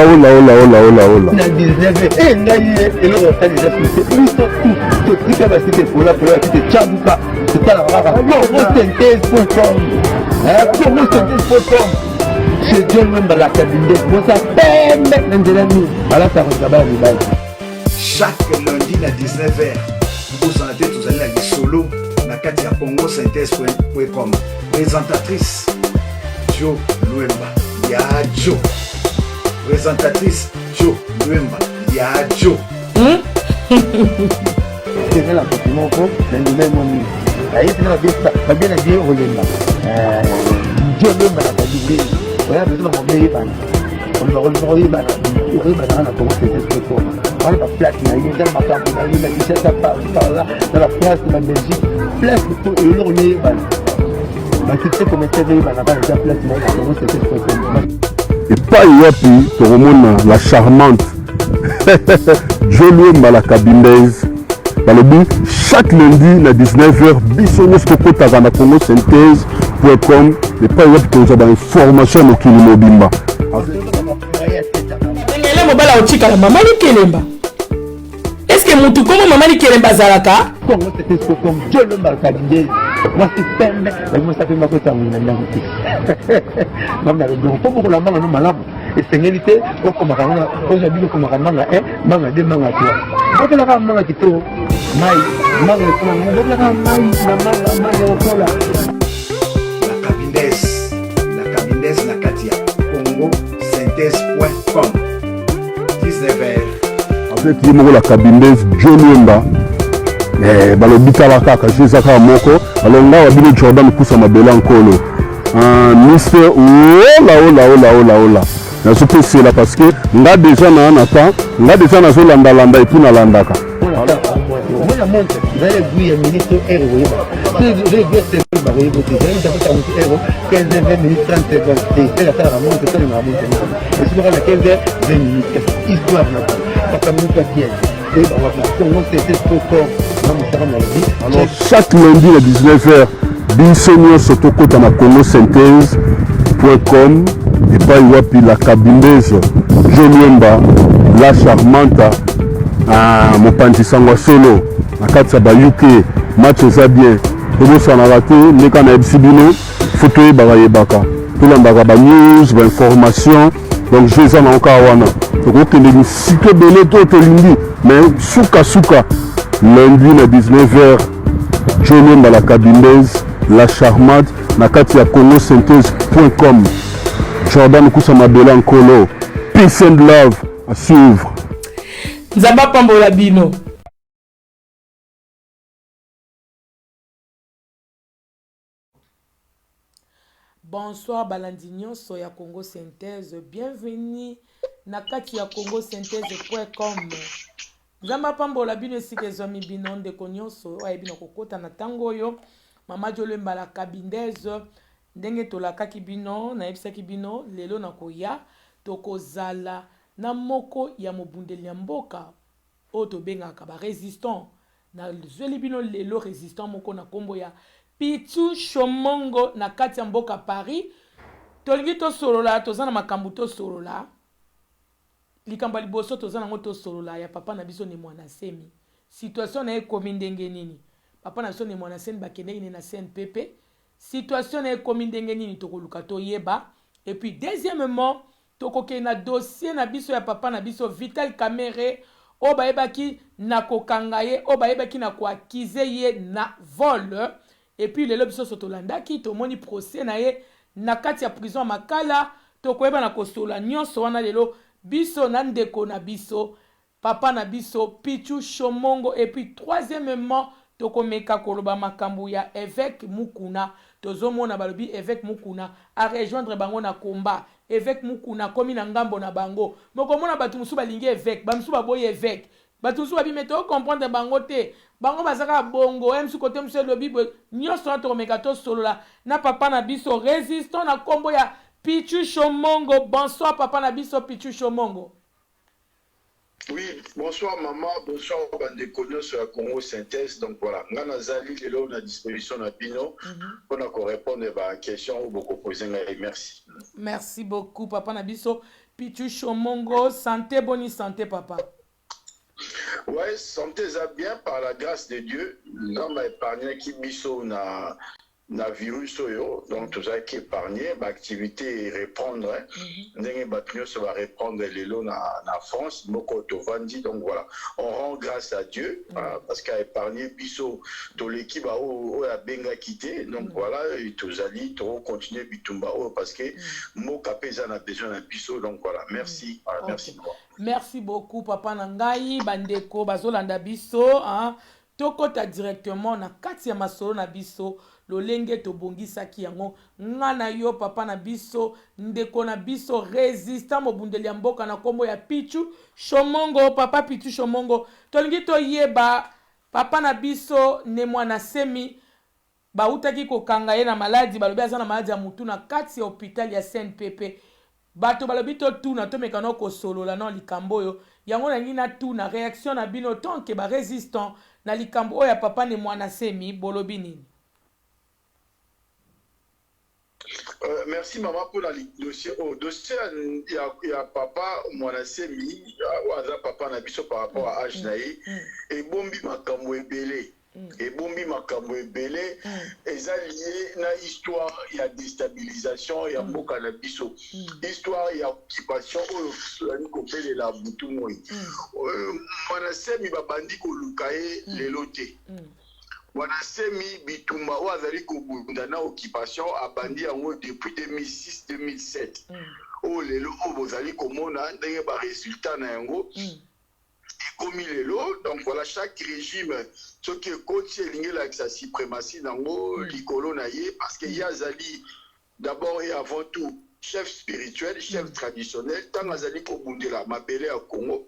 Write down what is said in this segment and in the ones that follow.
hola. Na 19 eh ngai eloko ta déjà tout tika ba site pour la petite chabuka c'est la rara promosynthèse.com promosynthèse.com c'est John Memba la cabine pour ça pembe ndelani ala ta regaba ni bali chaque lundi à 19h vous en êtes tous allez à solo na kati ya promosynthèse.com présentatrice Jo Luemba ya Jo présentatrice Jo Luemba ya Jo c'est la petite mon ko na même mon ayi c'est la bien dit Luemba Jo Luemba la cabine voilà besoin de me bana on va revenir bana na promosynthèse.com on va place na yi dans ma camp na yi na qui ça par là dans la place de la Belgique place pour le nez bana qui sait comment c'est bana na place na promosynthèse.com. Et pas yapi toromona la charmante Jo Luemba la cabindaise balobi chaque lundi na 19h biso nyonso tokotaka na promosynthèse.com et pas yapi tozaba information mokili mobimba ngele mobala otika la mama likelemba est-ce que mutu komo mama likelemba zalaka promosynthèse.com Jo Luemba la cabindaise moi c'est pembe mais moi ça fait ma côté na ndango mama na donc pour ko la mama no malamu et sengélité au komakana aujourd'hui au komakana manga de manga toi ko la manga kito mai manga ko manga la mai na manga ko la cabindaise na katia promosynthèse.com 19h avec yimoko la cabindaise Jo Luemba balobi kala kaka jezaka moko alonga wa bino Jordan kusa mabela nkolo Mister ola c'est là parce que nga déjà na nata nga déjà na zolanda landa et puis na landaka moi la montre vous allez bouiller minute héros c'est le geste ba ko yebo c'est ça ça fait héros 15 minutes 30 secondes c'est la ça la montre c'est la montre et sur la 15 minutes histoire na pas minute à pied et on va faire alors chaque lundi à 19h biso nyonso tokota na promosynthèse.com et pas yapi la cabindaise Jo Luemba la charmante mopanzi sangwa solo na kati ya ba UK match eza bien tobosanaka te ndeka na yebisi bino fo toyebaka yebaka tolandaka ba news ba information donc je eza na oka wana tokokende misika ebele to tolingi mais suka lundi na 19h Jo Luemba la cabindaise la charmante na kati ya promosynthèse.com Jordan kusa mabela nkolo peace and love à suivre nzamba pambola bino. Bonsoir balandi nyonso ya Congo Synthèse, bienvenue na kati ya congosynthèse.com. Nzamba pambola bino esika ezomi bino ndeko nyonso oyo bino kokota na tango oyo mama Jo Luemba la cabindaise ndenge tolakaki bino na yebisaki bino lelo na koya tokozala na moko ya mobundeli ya mboka oyo tobengaka ba résistant na zweli bino lelo résistant moko na kombo ya Pichu Shomongo na kati ya mboka Paris. Tolingi tosolola toza na makambo tosolola likambo liboso toza nango tosolola ya papa na biso ni mwana semi situation na ekomi ndenge nini papa na biso ni mwana semi bakendeki ni na CNPP situation na ekomi ndenge nini tokoluka toyeba et puis deuxièmement tokoke na dossier na biso ya papa na biso Vital Kamerhe o bayebaki na kokanga ye o bayebaki na koakize ye na vol et puis lelo biso sotolandaki tomoni procès na ye na kati ya prison Makala tokoyeba na kosola nyonso wana lelo biso na ndeko na biso papa na biso Pichu Shomongo et puis troisièmement tokomeka koloba makambo ya évêque Mukuna tozomona balobi évêque Mukuna a rejoindre bango na combat évêque Mukuna komi na ngambo na bango mokomona batu musu balingi évêque bamusu baboyi évêque batu musu babimeto comprendre bango te bango bazaka bongo emsu kote musu lobi nyonso na tokomeka to solola na papa na biso résistant na kombo ya Pichu Shomongo. Bonsoir papa na biso Pichu Shomongo. Oui, bonsoir maman, bonsoir Bandeko sur la Congo Synthèse. Donc voilà, Ngana Zali, il est à disposition de Pino pour répondre à la question ou beaucoup poser. Merci. Merci beaucoup, Papa Nabiso. Pichu Shomongo, santé, bonne santé, papa. Ouais, santé ça bien par la grâce de Dieu. Non, mais épargné qui biso na virus oyo, donc tout ça qui est épargné, l'activité répondre, ça va répondre les lots na France, Moko Tovandi, donc voilà. On rend grâce à Dieu, parce qu'à épargné biso, tout l'équipe a benga quitté, donc voilà, et tous allés, tout continuer bitumba, parce que Moka Paysan a besoin d'un biso, donc voilà, merci, merci beaucoup. Merci beaucoup, papa Nangai, Bandeko, Bazolanda biso, tokota directement na kati ya masolo na biso. Lolenge to bongisa ki yango ngana yo papa na biso ndeko na biso résistant mobundeli ya mboka na kombo ya Pichu Shomongo. Papa Pichu Shomongo tolingi to yeba papa na biso ne mwana semi ba utaki kokanga ye na maladi balobi aza na maladi ya mutu na kati ya hôpital ya CNPP bato balobi to tuna to mekano ko solola na likambo yo yango na ngina tuna réaction na bino tonke ba résistant na likambo ya papa ne mwana semi bolobi nini? Merci maman pour le dossier. Au dossier, il y a papa, mon assemi, papa n'a biso par rapport à Ajnaï, et Bombi Makambo Ebele. Et Bombi Makambo Ebele, et ça lié à l'histoire, il y a déstabilisation, il y a Moka na biso. Histoire, il y a occupation, il y a de la Boutoumoué. Mon assemi, Babandi Kolukaye, les lotés. Wanasemi bitumba wazali kubunda na occupation abandi yango depuis 2006-2007. Oh lelo bozali komona ndenge ba résultat na yango. Ekomi lelo donc voilà chaque régime ce qui est coach elingi la sa suprématie nango likolo na ye parce que yazali d'abord et avant tout chef spirituel, chef traditionnel tant azali kobundela mabele à Congo.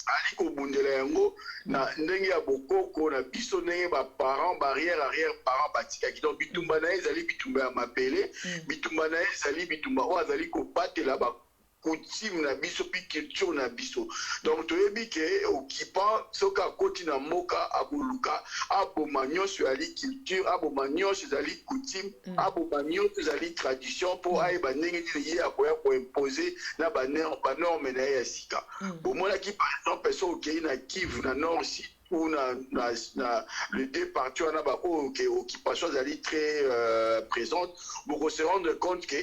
Ali kobundela yango na ndenge ya bokoko na biso ndenge ba parents barrière arrière parents batika ki donc bitumba na ezali bitumba ya mapele bitumba na ezali bitumba o azali ko batela ba coutume na biso pi culture na biso donc toyebi ke occupant soka koti na moka aboluka aboma nyonso ali culture aboma nyonso ezali coutume aboma nyonso ezali tradition po ayeba ndenge nini ye akoya koimpose na banorme na ye ya sika bomonaki par exemple so okei na Kivu na nord si ou le département na ba occupation ezali très présente pour se rendre compte que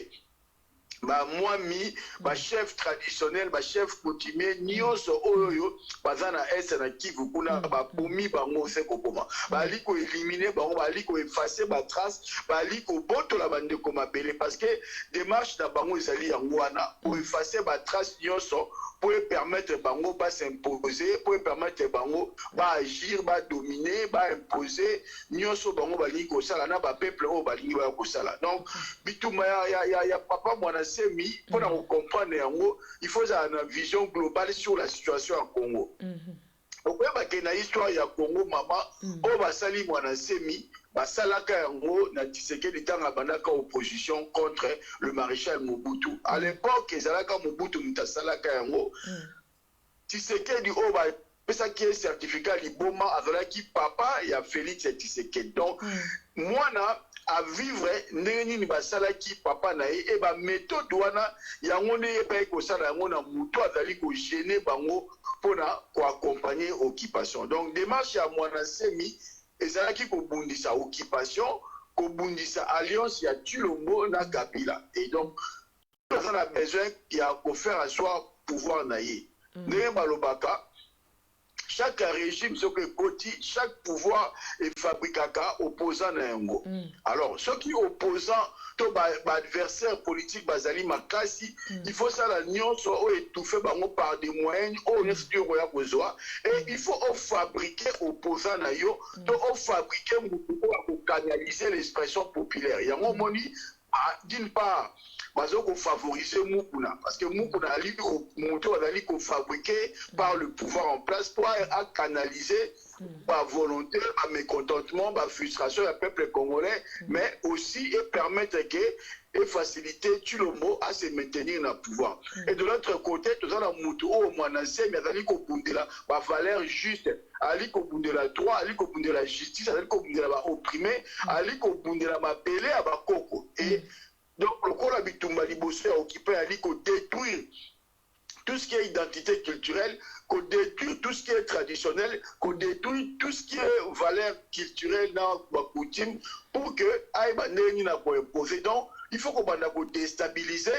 moi chef traditionnel chef coutumier nyonso oyo bazana est na Kivu kuna bapomi bango se kokoma bali ko éliminer bango bali ko effacer ba trace bali ko botola bande ko mabele parce que démarche na bango ezali yango wana pour effacer ba trace nyonso pour permettre bango pas s'imposer pour permettre bango ba agir ba dominer ba imposer nyonso bango bali ko sala na ba peuple o bali ba ko sala donc bituma ya papa mwana semi pour comprendre yango il faut avoir une vision globale sur la situation en Congo. Donc il y a une histoire ya Congo maman o basali mwana semi basalaka yango na Tshisekedi tanga bandaka opposition contre le maréchal Mobutu. À l'époque ezalaka Mobutu mutasalaka yango Tshisekedi o ba pesa qui est certificat liboma azalaki papa ya Félix Tshisekedi. Donc mwana à vivre ndenge basalaki papa na ye e ba méthode wana yango ne pa ko sala yango na muto azali ko gêner bango pona ko accompagner occupation. Donc démarche ya mwana semi ezalaki ko bundisa occupation ko bundisa alliance ya Tshilombo na Kabila et donc on a besoin ya ko faire asseoir pouvoir na ye ndenge balobaka chaque régime, chaque pouvoir est fabriqué opposant à un mot. Alors, ceux qui opposent, adversaire politique, Bazali Makasi, il faut ça la nuance étouffer par des moyens, et il faut fabriquer opposant à yo, fabriquer pour canaliser l'expression populaire. Il y a un moment d'une part, il favoriser Mukuna parce que Mukuna a fabriqué par le pouvoir en place pour canaliser par volonté, par mécontentement, par frustration du peuple congolais, mais aussi et permettre que et faciliter Tshilombo à se maintenir dans le pouvoir. Et de l'autre côté, tout ça, Moutou, au Manassé, mais il y a la valeur juste, il y a la droit, il y a la justice, il y a la opprimé, il y a la mapelé à Bakoko. Et Donc, le Kola Bitumba Liboso a occupé à détruire tout ce qui est identité culturelle, qu'on détruit tout ce qui est traditionnel, qu'on détruit tout ce qui est valeur culturelle dans la coutume pour que Aïba Neni n'a pas imposé. Donc, il faut qu'on va déstabiliser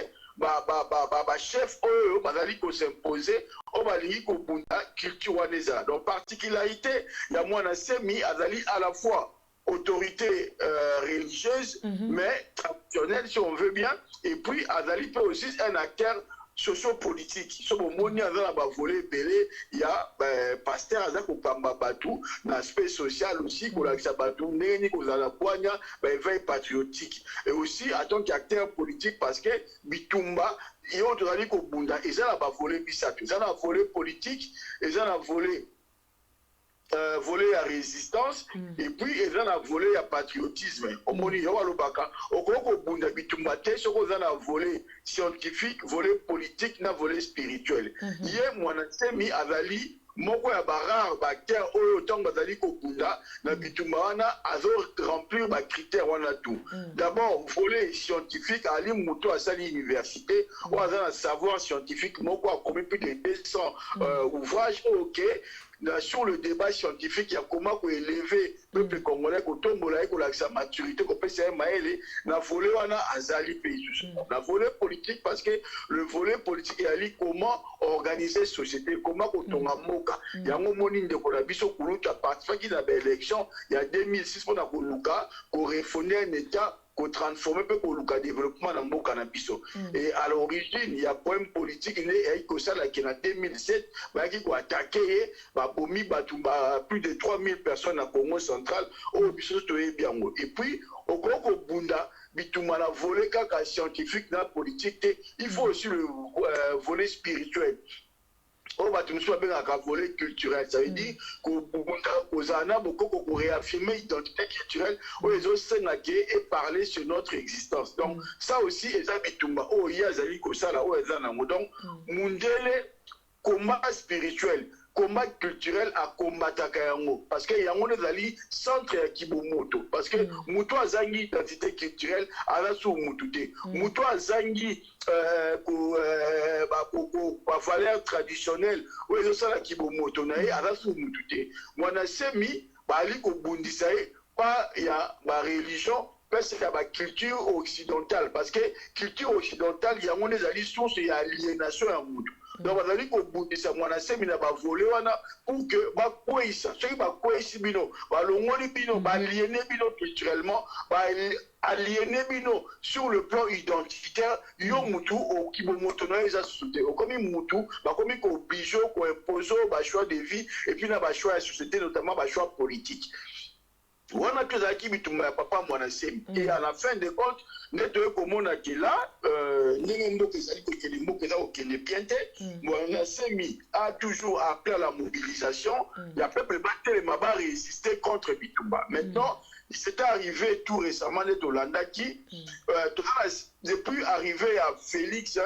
chef bazali ko s'imposer o balingi ko bunda culture waneza. Donc, particularité, il y a moi Semi azali à la fois autorité religieuse, mais traditionnelle si on veut bien, et puis azali peut aussi un acteur socio-politique. So bomoni azala ba voler belé, il y a pasteur azala ko pamba batou, l'aspect social aussi ko la batou neni ko zala poanya, veille patriotique. Et aussi en tant qu'acteur politique parce que Bitumba il y a autre ko bunda, ils ont ba voler bisatu, ils ont voler politique, ils ont voler voler à résistance et puis ils ont volé à patriotisme. Au moni yo alobaka okoko bunda bitumba te soko za na voler scientifique, voler politique na voler spirituel. Yé mwana semi azali moko ya barar bakter oyo tonga bazali ko bunda na bitumba wana azo remplir ba critères wana tout. D'abord voler scientifique ali muto asali université ou azana savoir scientifique moko a commis plus de 200 ouvrages OK. Sur le débat scientifique, il y a comment élever le peuple congolais, qu'on tombe là, sa maturité, qu'on peut s'aimer, la volée, on a azali pays. La volée politique, parce que le volet politique, il y a comment organiser la société, comment on tombe à Moka. Il y a un moment de Kolabiso, Koulouta, participé qui a l'élection, il y a 2006, on a Koulouka, qu'on refondait un État, qu'on transforme peu pour le développement dans le cannabis. Et à l'origine, il y a un problème politique, il y a en 2007, il a attaqué, plus de 3000 personnes à Congo central, et puis, au Congo Bunda, Bituma a volé quelques scientifiques dans la politique, il faut aussi le volet spirituel. On va tout soit bien à volet culturel. Ça veut dire qu'on réaffirmer l'identité culturelle où les autres s'engager et parler sur notre existence. Donc, ça aussi, les habitumba, oh, il y a des ça là, où les anamo. Donc, mundele, combat spirituel, combat culturel à combattre Kayango. Parce qu'il y a un centre à Kibomoto. Parce que Mouto a zangi identité culturelle à la sous Moutouté. Mouto a zangi valeur traditionnelle où ils ont la Kibomoto nae à la sous Moutouté. Moi, on a semi, bali ko bundisae, pas il y a ma religion. Parce qu'il y a la culture occidentale. Parce que culture occidentale, il y a des sources et aliénation à Moudou. Donc, on a dit que ça m'a semi na ba volé wana pour que ba koisa, ceux qui ba koisi bino, ba longoni bino, ba aliéné bino culturellement, ba aliéné bino sur le plan identitaire, yo mutu au kibomoto na eza société. Au comme mutu, ba comme ko bijo ko imposo ba choix de vie et puis na ba choix de société notamment ba choix politique. On a que ça qui bitumba papa mwana semi et à la fin de compte neto komona ki là n'importe que ça dit que les mots que ça aucun piente mwana semi a toujours appelé à la mobilisation il y a peuple battre maba résister contre bitumba. Maintenant c'est arrivé tout récemment neto Landa qui depuis arrivé à Félix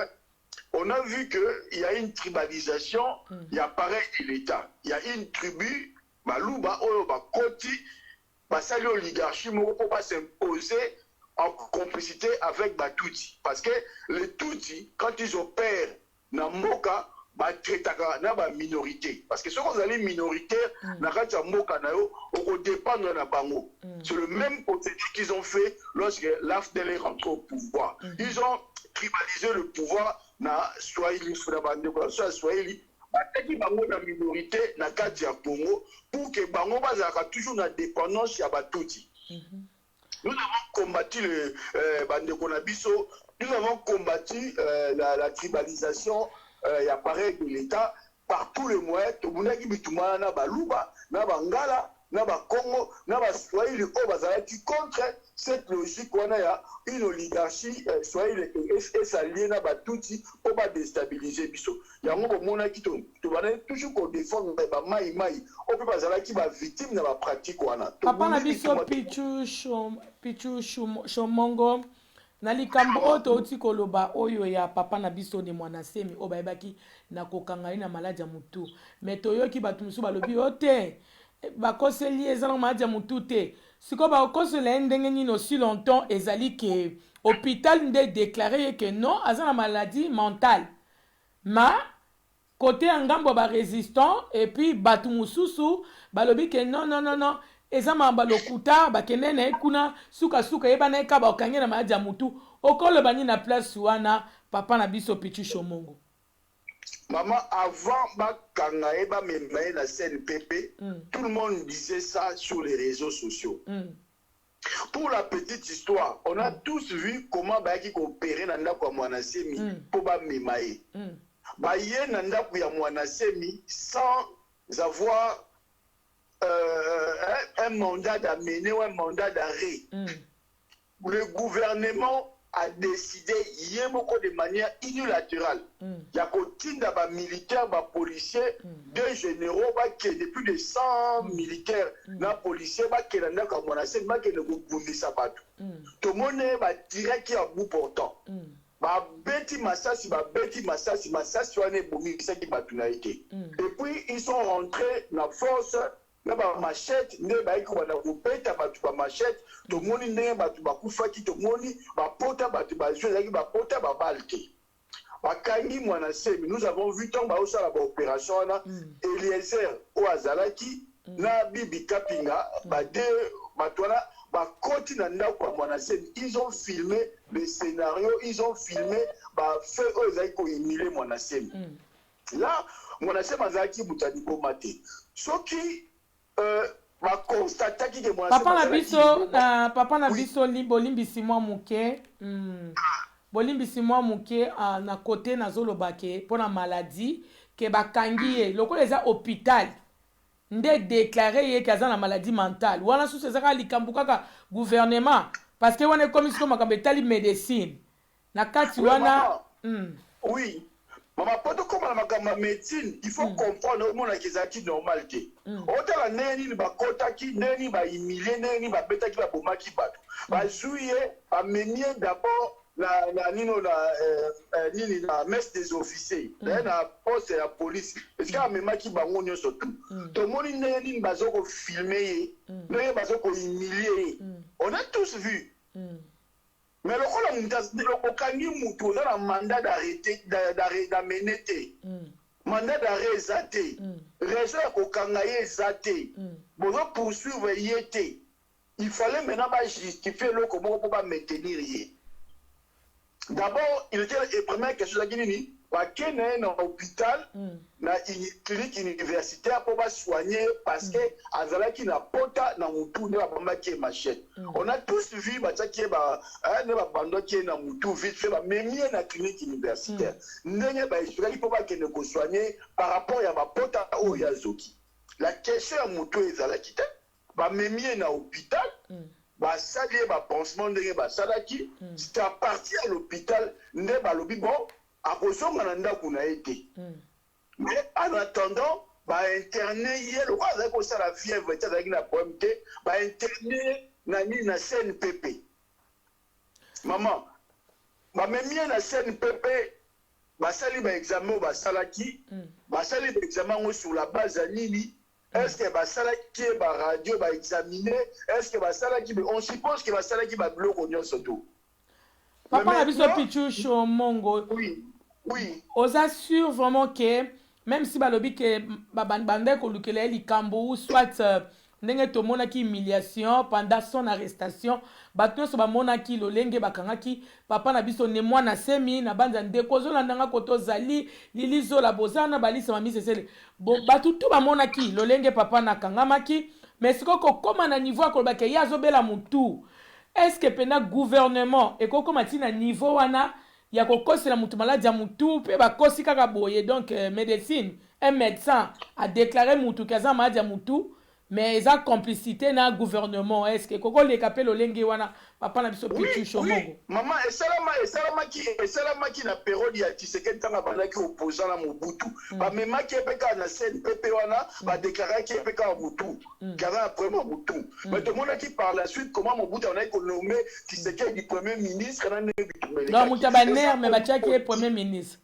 on a vu que il y a une tribalisation il y a pareil de l'État il y a une tribu baluba oyo bakoti passer l'oligarchie pour pas s'imposer en complicité avec Batouti. Parce que les Tutsi, quand ils opèrent dans Moka, na ba minorité. Parce que ceux qui sont minoritaires, na Moka on dépend de la bango. C'est le même procédé qu'ils ont fait lorsque l'AFDL est rentré au pouvoir. Ils ont tribalisé le pouvoir na Swahili, Swahili. Bateki bango na minorité na kati ya Congo pour que bango bazaka toujours na dépendance ya Batouti. Nous avons combattu le bandeko na biso, nous avons combattu la tribalisation ya pareil de l'État par tous les moyens. Tobunaki bitumana na baluba, na bangala, na ba Congo, na ba Swahili o bazalaki contre cette logique on a une oligarchie Swahili et s'allier na Batouti pour pas déstabiliser biso. Ya ngo mona ki to bana toujours qu'on défendre ba mai on peut bazala ki ba victime na ba pratique wana. Papa na biso Pichu Shomongo na likambo oto oti koloba oyo ya papa na biso de mwana semi o bayebaki na kokanga na maladi ya mutu. Mais toyoki batu musu balobi ote bakoseli ezala madia mutu te siko bakosela ndenge nini aussi longtemps ezali ke hôpital nde déclaré que non aza na maladie mentale ma côté ngambo ba résistant et puis batu mususu balobi ke non eza mamba lokuta bakende na kuna suka yeba na eka bakange na madia mutu okolo bani na place wana papa na biso Pichu Shomongo. Maman, avant bakanga eba memaye na CNPP, tout le monde disait ça sur les réseaux sociaux. Pour la petite histoire, on a tous vu comment Baki opérer dans la Mwanasemi pour ba memaye. Baye nanda ya Mwanasemi sans avoir un mandat d'amener ou un mandat d'arrêt. Le gouvernement a décidé de manière unilatérale. Il y a des militaires, des policiers, des généraux, qui plus de 100 militaires, des policiers, qui ont été tout le monde est direct à bout portant. Et puis ils sont rentrés dans la force. Na ba machette ne ba iko na kupeta batu ba machette to moni ne batu ba kufaki to moni ba pota batu ba jeu ba pota ba balte bakangi mwana semi. Nous avons vu tant ba osala ba opération na Eliezer o azalaki na Bibi Kapinga ba de batwana ba koti na ndako mwana semi. Ils ont filmé le scénario, ils ont filmé ba fait eux ko humilier mwana semi. Là mwana semi azaki butani ko mate soki papa na biso bolimbisi mwa muke bolimbisi mwa muke na côté nazoloba ke pona maladie ke bakangi ye lokola eza hôpital nde déclaré ye ke aza na maladie mentale wana susu ezaka likambo kaka gouvernement parce que wana ekomi siko makambo etali médecine na kati wana oui. Maman, comme la médecine, il faut comprendre que c'est normalité. Autant neni ba kotaki, neni ba humilier, neni ba betaki ba bomaki bato. Ba jouer, ba mener d'abord la messe des officiers, la poste et la police. Est-ce qu'il y a même qui ba ngonyo surtout. Tout le monde neni ba zoko filmer, neni ba zoko humilier. On a tous vu. Mais le Kangi Moutou, a un mandat d'arrêter, d'amener. Mandat d'arrêt zaté. Raison au Kangaye zaté. Bon, poursuivre yété. Il fallait maintenant justifier le comment on peut maintenir. D'abord, il était la première question de la Guinée. Il y a un hôpital, une clinique universitaire pour soigner parce que Azalaki n'a pas na mutu ne ba qui machette. On a tous vu qui ba bando qui na mutu vite fait ba même na clinique universitaire. Ndenge ba Israël pour pas que ne ko soigner par rapport à ba pota o ya zoki. La question à mutu ezalaki te ba même na hôpital ba sali ba pansement ndenge ba salaki c'est à partir à l'hôpital ne ba lobi bon à cause de la été. Mais en attendant, bah interner hier, le roi a ça la fièvre, tu as la pomme, bah interner nani na CNPP. Maman, bah même na CNPP, bah sali ba examen bah salaki, bah sali ba examen sur la base à Nini. Est-ce que bah salaki bah radio bah examiner, est-ce que bah salaki on suppose que bah salaki bah bloc on surtout. Papa na biso Pichu Shomongo. Oui. Oui. Os assure vraiment que même si balobi que bande ko lukele likambo ou soit ndenge to mona ki humiliation pendant son arrestation bato so ba mona ki lolenge bakanga ki papa na biso ne mwana semi na banza ndeko zo landanga koto zali lilizo la bozana balisa mami sesele bon bato tout ba mona ki lolenge papa na kangama ki mais sikoko koma na niveau ko ba ke yazo bela mutu. Est-ce que pena gouvernement et koko matina niveau wana ya kokosela mutu maladi ya mutu pe ba kosi kaka boye donc médecine un médecin a déclaré mutu kaza maladi ya mutu mais eza complicité na gouvernement est-ce que koko le kapel olenge wana papa na biso Pichu Shomongo. Maman et salama qui na période ya Tshisekedi tanga bandaki opposant na Mobutu ba mema ki epeka na CNPP wana ba déclarer ki epeka Mobutu car après Mobutu mais tout le monde qui par la suite comment Mobutu on a nommé Tshisekedi premier ministre na ne bitumele donc muta ba ner mais ba tchaki premier ministre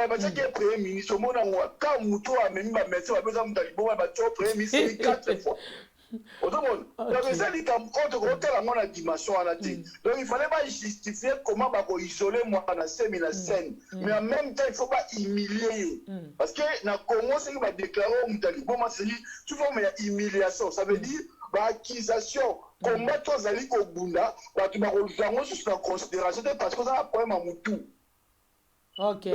batiaki premier ministre omona ngo ka moto amemi bamédecin bapesa moto aliboma batio premier ministre 4 fois autrement donc ça dit comme autre côté la mon dimension en ati donc il fallait pas justifier comment ba ko isoler moi na semi na scène mais en même temps il faut pas humilier parce que na Congo c'est qui va déclarer mutali bon c'est souvent mais humiliation ça veut dire ba accusation comment toi zali ko bunda ba tu ba ko zango sur considération parce que ça a problème à mutu. Ok.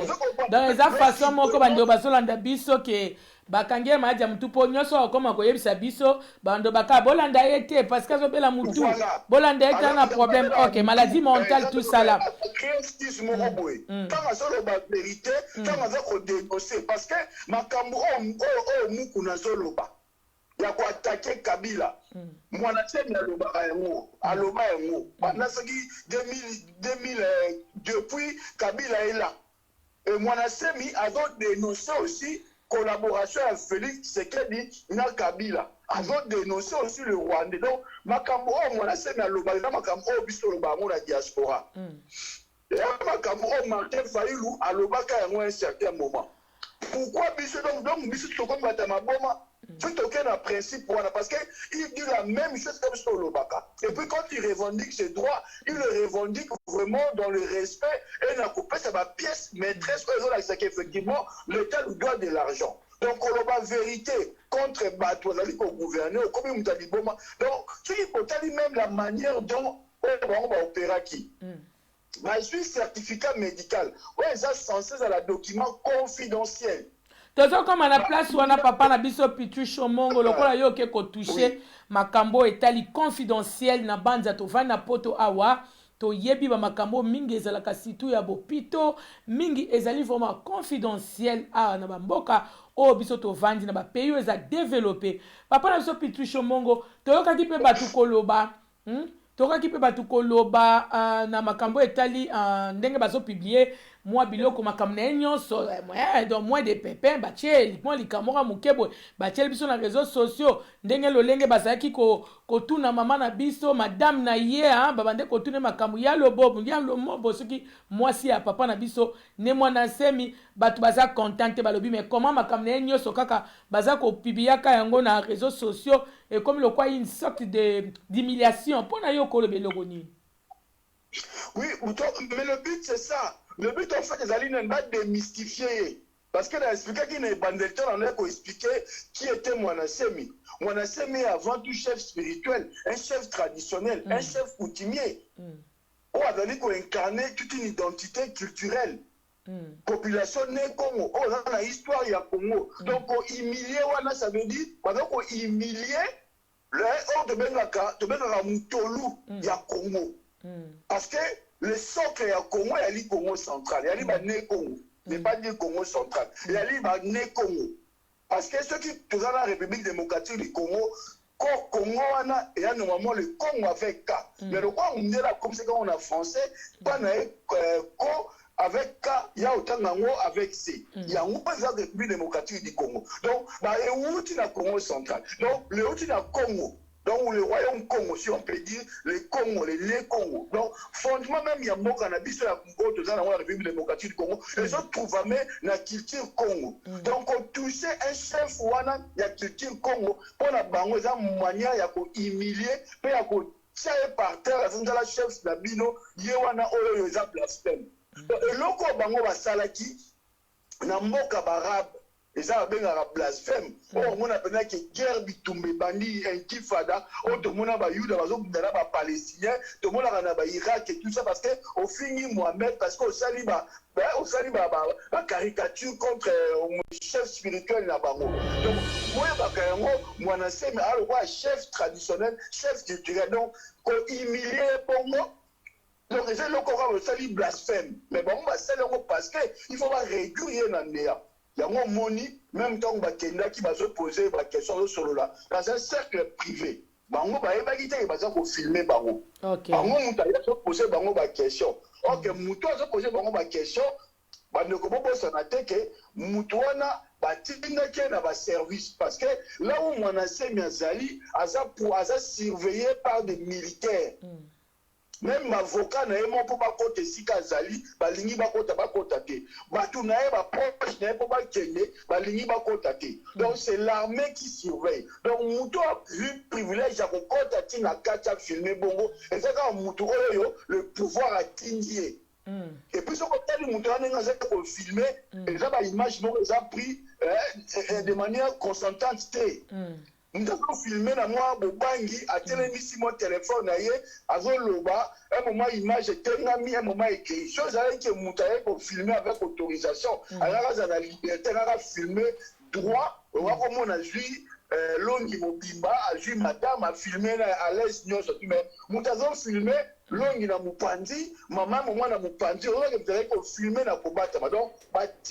Dans les façon moko bando basolanda biso ke bakangie maja mutu po nyoso koma koyebisa biso bando baka bolanda ete parce que zobela mutu bolanda ete na problème. Ok, maladie mentale tout ça là. Christus moko boy. Quand on solo ba vérité, quand on va ko dénoncer parce que makambo o muku na solo ba. Ya ko attaquer Kabila. Mwana tsemi aloba yango. Pendant ce qui 2000 depuis Kabila est là. Et Mwanasemi a donc dénoncé aussi collaboration avec Félix Tshisekedi na Kabila. A donc dénoncé aussi le Rwandais. Donc, Makambo, Mwanasemi a l'obalisé, Makambo, Bisto Lobamo, la diaspora. Et Makambo, Martin Faïlou, a l'obaka à un certain moment. Pourquoi Bisto, donc, Bisto Tokon Batamaboma? Tout aucun principe parce qu'il dit la même chose comme sur l'Obaka. Et puis quand il revendique ses droits, il le revendique vraiment dans le respect et la coupe, c'est ma pièce maîtresse. Effectivement, l'État lui doit de l'argent. Donc on a la vérité contre Batouazali pour gouverner, comme il m'a dit bon. Donc, tu dis même la manière dont on va opérer qui. Je suis certificat médical. Ouais, ça censé à la document confidentiel. Tozo comme à la place où on a papa na biso pitu chomongo lokola yo ke ko toucher makambo etali confidentiel na banza to vana poto awa to yebi ba makambo mingi ezala kasitu ya bopito mingi ezali vraiment confidentiel a na bamboka o biso to vandi na ba pays eza développer papa na biso pitu chomongo to yoka ki pe batu koloba toka ki pe batu koloba na makambo etali ndenge bazo publier moi biloko makambo na nyonso donc moi des pépins batie moi likamora mukebo batie biso na réseaux sociaux ndenge lolenge bazaki ko tuna mama na biso madame na ye babande ko tuna makambo ya lobo ya lomo soki moi si ya papa na biso ne mwana semi batu baza content balobi mais comment makambo na nyonso kaka baza ko publiaka yango na réseaux sociaux et comme le quoi une sorte de d'humiliation pour na yo ko lobe logoni. Oui, mais le but c'est ça. Le but en fait, les alliés n'est pas démystifier. Parce que l'expliquer qui n'est pas de temps, on a expliqué qui était Mwanasemi. Mwanasemi est avant tout chef spirituel, un chef traditionnel, un chef coutumier. On a donné qu'on incarnait toute une identité culturelle. Population n'est Congo. Oh, dans la histoire, il y a Congo. Donc, pour humilier, ça veut dire, pendant qu'on humilier, le hors de Bengaka Moutolu, il y a Congo. Parce que le socle ya Congo ya li Congo central ya li ba né Congo mais pas dire Congo central ya li ba né Congo parce que ceux qui sont dans la République démocratique du Congo Congo wana et normalement le Congo avec K mais le quoi on est là comme c'est quand on a français pas na ko avec K ya autant nango avec C il y a une République démocratique du Congo donc ba e outi na Congo central donc le outi na Congo. Donc, le royaume Congo, si on peut dire, les Congo, les Congo. Donc, fondement même, il y a un cannabis sur la République démocratique du Congo. Les autres trouvent même la culture Congo. Donc, on touchait un chef wana, il y a culture Congo. Pour la bango, il y a une manière, il y a qu'on humilier, puis il y a qu'on tire par terre, la chef Nabino, il y a un blasphème. Et l'autre bango va salaki, na mboka barabe. Et ça va bien à blasphème. Oh, on a appelé que guerre bitumbe bandi intifada. Oh, tout le monde a ba Yuda, ba Palestinien, tout le monde a ba Irak et tout ça parce que au fini Mohamed parce qu'au saliba, ba caricature contre le chef spirituel là bas. Donc moi moi na sais mais alors quoi chef traditionnel, chef culturel donc qu'on humilier pour moi. Donc c'est le corps au sali blasphème. Mais bon, c'est le parce que il faut pas réduire dans néa. Il y a un moni, même temps qui va se poser des questions sur là. Dans un cercle privé, il va filmer. Ok. Il va se poser des questions. Ok, Moutou va se poser des questions. Il ne peut pas s'en que Moutou a service. Parce que là où on a ces Miazali, a surveillé par des militaires. même avocat na ye mo po bakota esika azali balingi bakota te bato na ye baproche na ye po bakende balingi bakota te. Donc c'est l'armée qui surveille. Donc mutu a vu privilège ya kokota ti na kati ya filmer bongo ezaka mutu oyo le pouvoir atindi ye. Et puis ce côté du mutu wana ngazaki ko filmer eza ba image moko eza pris de manière consentante te. Nous avons filmé dans moi, Bobangi, à télévision, mon téléphone, azoloba, un moment image, un moment écrit. Chose avec que Moutaye pour filmer avec autorisation. Alors, on a la liberté, on a filmé droit, on a comme on a joué. Longi Mobimba, a joué madame, a filmé à l'aise, mais Moutaye filmé. Longi na mupandi, maman na mupandi, on a filmé na kobata. Donc,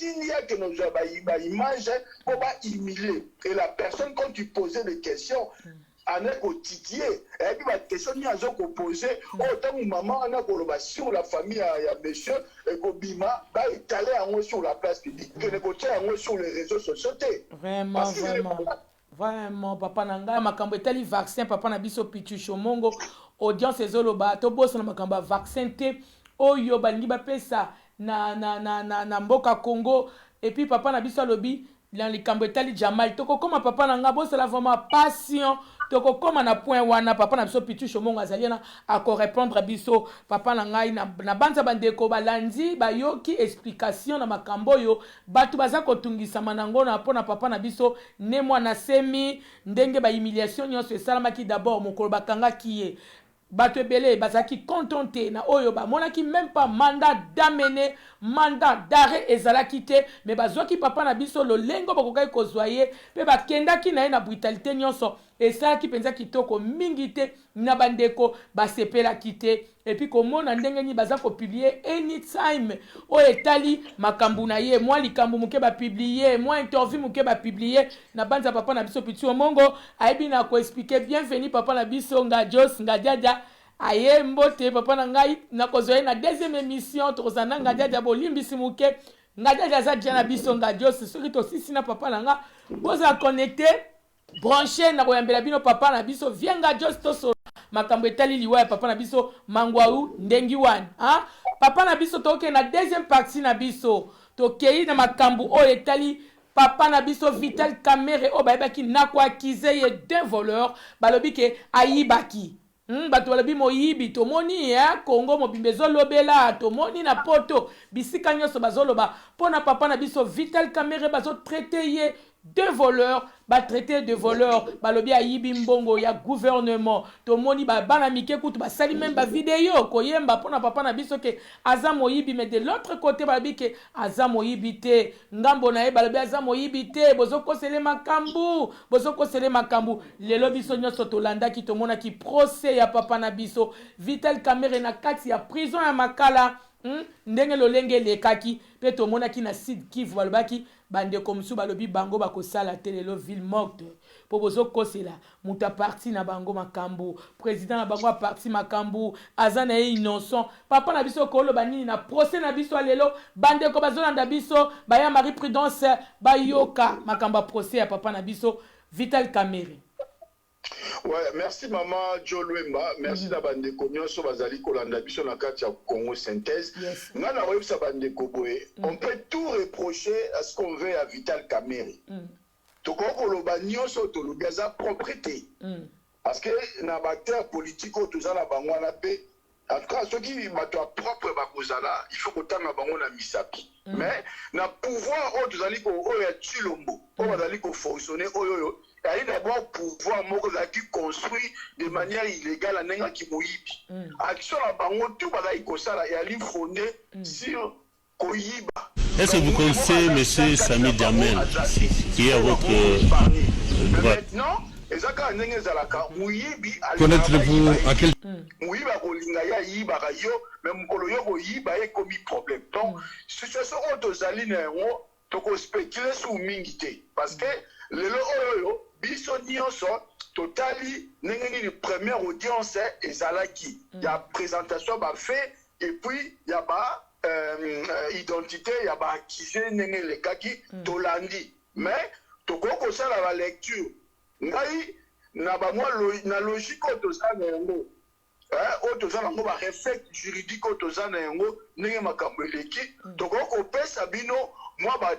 il y a que nos images pour humilier. Et la personne, quand tu posais des questions, on est quotidien. Et puis, la question n'y a pas posé. Autant maman, on a sur la famille, il y a monsieur, et Kobima, va étaler sur la place publique. Que les côtés sur les réseaux sociaux. Vraiment, vraiment. Vraiment, papa nanga makambo etali vaccin papa na biso Pichu Shomongo audience ezoloba to boss na makambo vaccin te oyo balingi bapesa na mboka Congo et puis papa na biso lobi dans likambo etali Jamal toko koma papa nanga boss la vraiment passion toko koma na point wana papa na biso Pichu Shomongo azaliana a ko répondre biso papa nanga na banza bandeko balandi bayoki explication na makambo yo batu baza kotungisa manango na pona papa na biso ne mwana semi ndenge ba humiliation nyonso esalamaki d'abord mokolo bakanga kiye bato ebele bazaki contenté na oyo ba monaki même pas mandat d'amener mandat d'arrêt ezalaki te mais bazwaki papa na biso lolengo bakokai kozwaye pe bakendaki na ye na brutalité nyonso esalaki penza kitoko mingi te na bandeko basepelaki te et puis komona ndenge ni baza ko publier anytime o etali makambu na ye moi likambu muke ba publier moi interview muke ba publier na banza papa na biso Pichu Shomongo aibi na ko expliquer bienvenue papa na biso nga Jos nga Jaja aye mbote papa na ngai na kozwa na deuxième émission tozana nga Jaja bolimbisi muke nga Jaja za jana biso nga Jos soki to sisi na papa na nga boza connecter branché na koyambela bino papa na biso vienga Jos to makambo etali liwa ya papa na biso mangwaru ndengi wan papa na biso toke na deuxième partie na biso tokei na makambo o etali papa na biso Vital Kamerhe o bayebaki na ko accuser ye d'un voleur balobi ke ayibaki bato balobi moyibi tomoni Congo mobimbe zolobela tomoni na poto bisika nyonso bazoloba pona papa na biso Vital Kamerhe bazo traiter ye de voleurs, traité de voleurs, balobi ayibi mbongo ya gouvernement. Tomoni bana mike kutu basali même ba vidéo koyemba pona papa na biso ke azamo yibi mais de l'autre côté balobi ke azamo yibi te ngambo na ye balobi azamo yibi te bozoko sele makambu lelo biso nyonso tolanda ki tomona ki procès ya papa na biso Vital Kamerhe na kati ya prison ya Makala ndenge lolenge lekaki pe tomona ki na Sud Kivu balobaki bandeko musu balobi bango bakosala te lelo ville morte po bozo kosela muta parti na bango makambu président na bango parti makambu azana e innocent papa na biso koloba nini na procès na biso lelo bandeko bazolanda biso baya Marie Prudence bayoka makamba procès ya papa na biso Vital Kamerhe. Ouais, merci maman Joe Luemba, merci d'abandeko nyonso bazali kolanda biso na kati ya Congo Synthèse. Nga na websa bandeko boye, on peut tout reprocher à ce qu'on veut à Vital Kamerhe. Toko koloba nyonso tolobi aza propreté. Parce que na acteur politique toza na bango na pe, en tout cas ceux qui bato propre bakozala, il faut kotanga bango na misapi. Mais na pouvoir o tozali ko o ya Chilombo, o bazali ko fonctionner oyo il y a d'abord pouvoir qui construit de manière illégale en Nenga qui moyibi. Action à Bango, tout ça, il y a fondé sur Koyiba. Est-ce que vous connaissez M. Sami Djamel, qui est à votre droite? Maintenant, connaîtrez-vous à quel... Moyiba Kolingaya Yiba Rayo, mais Mokoloyo Yiba est commis problème. Donc, situation autosaline, on spéculer sur Mingité. Parce que le Oyo, biso nyonso totali nengeni première audience ezalaki ya présentation ba fait et puis ya ba identité ya ba accusé nenge le kaki tolandi mais tokoko sala la lecture ngai na ba moi na logique to ça ngo otoza nango ba réflexe juridique otoza na yango ndenge makambo eleki tokoki kopesa bino mwa ba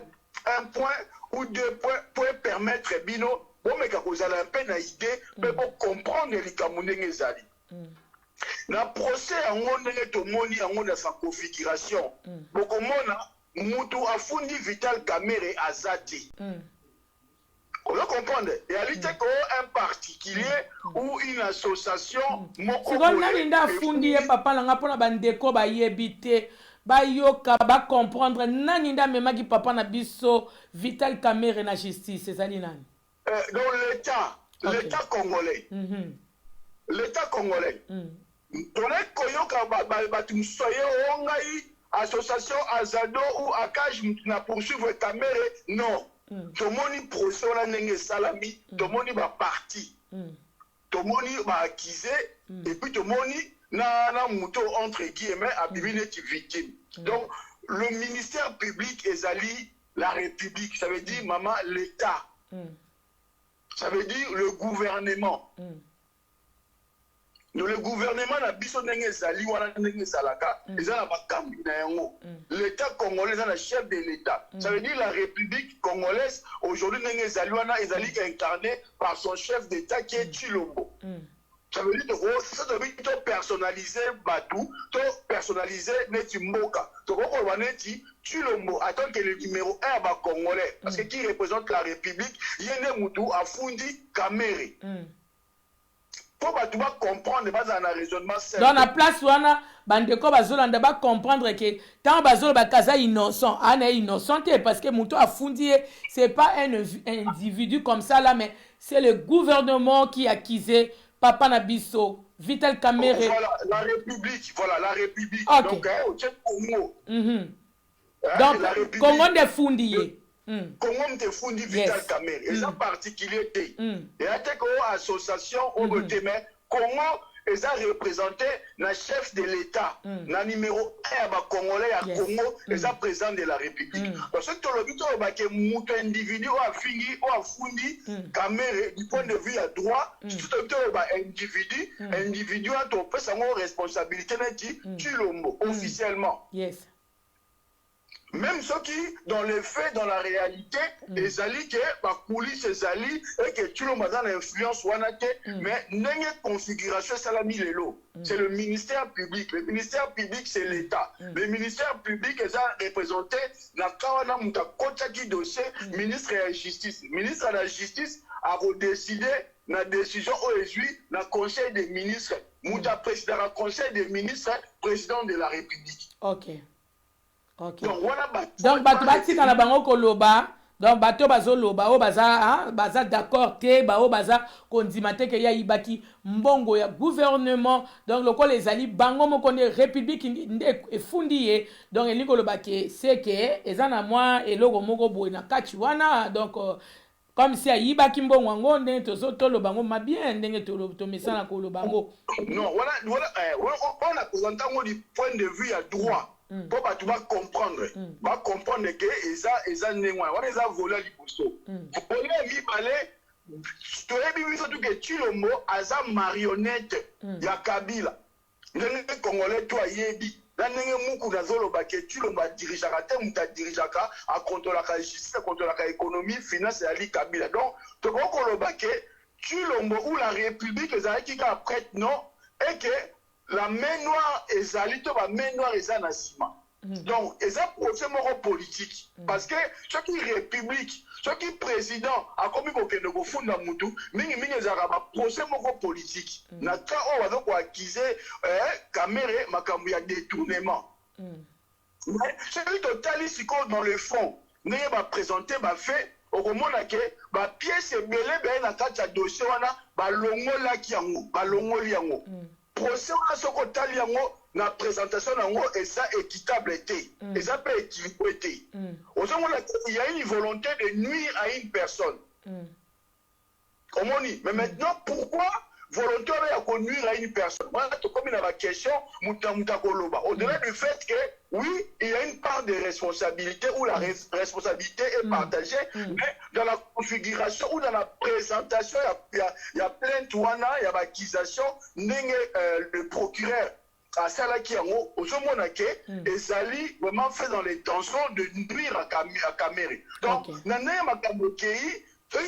un point ou deux points pour permettre bino bomeka kozala mpe na idée mpe bocomprendre likambo ndenge ezali na procès yango ndenge tomoni yango na sa configuration bokomona mutu afundi Vital Kamerhe aza te. On veut comprendre. Il y a un particulier ou une association. Si on a une afundi papa langa pona bandeko ba yebite ba yoka ba comprendre nani nda mema ki papa na biso Vital Kamerhe na justice c'est ça nani. Dans l'état congolais. L'état congolais. On est koyoka ba tumsoye ongai association Azado ou Akaj na poursuivre Kamerhe non. Tomoni procès la nenge salami, tomoni ba parti, tomoni ba accusé, et puis tomoni na muto entre guillemets a bibine victime. Donc le ministère public ezali la République, ça veut dire maman l'État, ça veut dire le gouvernement. Donc le gouvernement na biso nenge ezali wana nenge ezalaka ezala bakambi na yango. L'État congolais est le chef de l'État. Ça veut dire la République congolaise aujourd'hui nenge ezali wana ezali incarné par son chef d'État qui est Tshilombo. Ça veut dire que ça veut dire personnaliser Batou, personnaliser Neti Mboka. Donc on va dire Tshilombo attend que le numéro 1 va congolais parce que qui représente la République, Yene Moutou a fundi Kamerhe. Pour tu vas comprendre pas un raisonnement simple. Dans la place où on a bandeko bazolanda ba comprendre que tant bazolo ba kaza innocent, ana innocent parce que muto a fundi c'est pas un individu comme ça là mais c'est le gouvernement qui a accusé papa Nabiso Vital Kamerhe. Voilà la République, voilà la République. Okay. Donc au Tchèque Congo. Donc Congo de fundi. Congo te fundi Vital Kamerhe. Et ça particularité. Et à cette association au Botémé, Congo est représenté le chef de l'État. Le numéro 1 à Congolais à Congo est président de la République. Parce que tout le monde est un individu ou a fini ou a fundi Kamerhe du point de vue à droit. Tout le monde est individu a ton peu sa responsabilité Tshilombo officiellement. Yes. Même ceux qui, dans les faits, dans la réalité, les alliés qui la police, les alliés, et que tu l'as dans l'influence, mais n'est configuration salami lelo. C'est le ministère public. Le ministère public, c'est l'État. Le ministère public est représenté dans Kawana Moutakota qui dossier, ministre de la Justice. Le ministre de la Justice a décidé la décision aujourd'hui dans le Conseil des ministres. Mouta président du Conseil des ministres, président de la République. Ok. Okay. Donc bato batika na bango koloba donc bato bazoloba o baza d'accord te ba o baza kondima te ke ya ibaki mbongo ya gouvernement donc loko les ali bango moko ne république efundi ye donc elingo loba ke c'est que ezana moi eloko moko boye na kati wana donc comme si ayibaki mbongo ngo ndenge tozotolo bango mabien ndenge to mesana koloba ngo non voilà on a présenté du point de vue à droit. Pour que tu vas comprendre que eza nengwa wana eza voler liboso voler libale to ebi biso tu que Tshilombo aza marionnette ya Kabila ndenge congolais to ayebi na ndenge muku nazoloba ke Tshilombo dirigeaka te muta dirigeaka a contrôlaka justice contrôlaka économie finance ya li Kabila donc to koloba ke Tshilombo ou la République ezalaki ka prête non et que la main noire ezali to ba main noire ezana sima. Donc eza procès moko politique parce que ce qui république ce qui président a commis kokende ko funda mutu mingi ezaka ba procès moko politique na ka o bazo ko accuser Kamerhe makambo ya détournement. Mais celui totali siko dans le fond ndenge ba présenter ba fait okomona ke ba pièce ebele be na kati ya dossier wana balongoli yango procès wana soko otali yango na présentation yango eza équitable te eza pe équilibré te ozomona il y a une volonté de nuire à une personne omoni mais maintenant pourquoi volontaire à conduire à une personne. Moi, comme il y a la question, au-delà du fait que, oui, il y a une part de responsabilité où la responsabilité est partagée, mais dans la configuration ou dans la présentation, il y a plein de touana, il y a l'accusation, le procureur à ça qui est en haut, au moment où et Zali vraiment fait dans l'intention de nuire à Kamere. Donc, Nana Makamokei,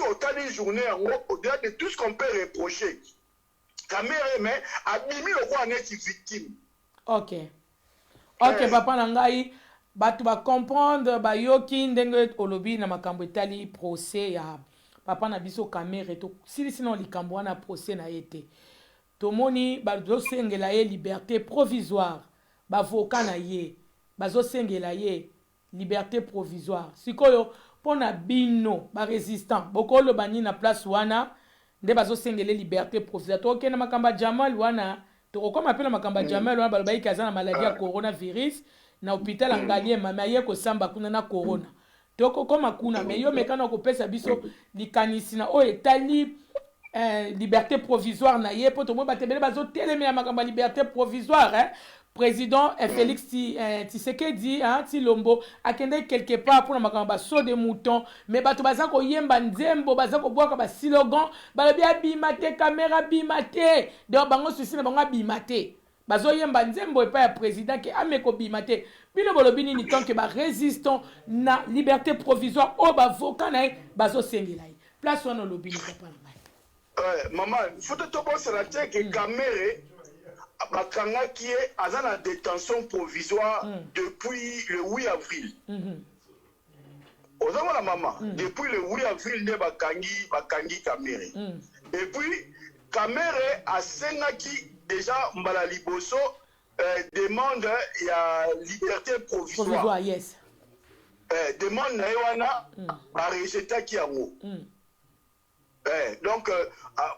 autant des journées en haut, au-delà de tout ce qu'on peut reprocher. Kamere, mais abîme le roi en est victime. Ok, papa Nangai, tu vas comprendre, yoki ndenge olobi na makambo etali procès ya papa na biso Kamere to sinon likambo wana procès na été. Tomoni bazosengela ye liberté provisoire, bavoka na ye bazosengela ye liberté provisoire. Sikoyo pona bino ba résistant bokolo bani na place wana nde bazosengela liberté provisoire. To okena makamba Jamal wana to kokoma pela makamba Jamal wana balobai kaza na maladie ya coronavirus na hôpital angalie mama ye ko samba kuna na corona. To kokoma kuna me yo mekana ko pesa biso likanisi na o etali liberté provisoire na ye poto mo batebele bazo télémé makamba liberté provisoire hein. Président Félix Tshisekedi Tshilombo akende quelque part pour makamba saut de mouton mais bato baza ko yemba nzembo baza ko boaka ba slogan balobi abimate caméra bimate donc bango souci na bango bimate bazo yemba nzembo et pas ya président que ameko bimate bino bolobi ni tant que ba résistant na liberté provisoire o ba voka na bazo sengela place wana lobi ni papa na maman, il faut te penser que Kamere Bakanga qui est en détention provisoire depuis le 8 avril. Aux la maman, depuis le 8 avril, ne Bakangi Kamere. Et puis, Kamere a Sengaki déjà Mbala Liboso demande la liberté provisoire. Yes. Demande Naïwana à rejeter qui a mot. Donc,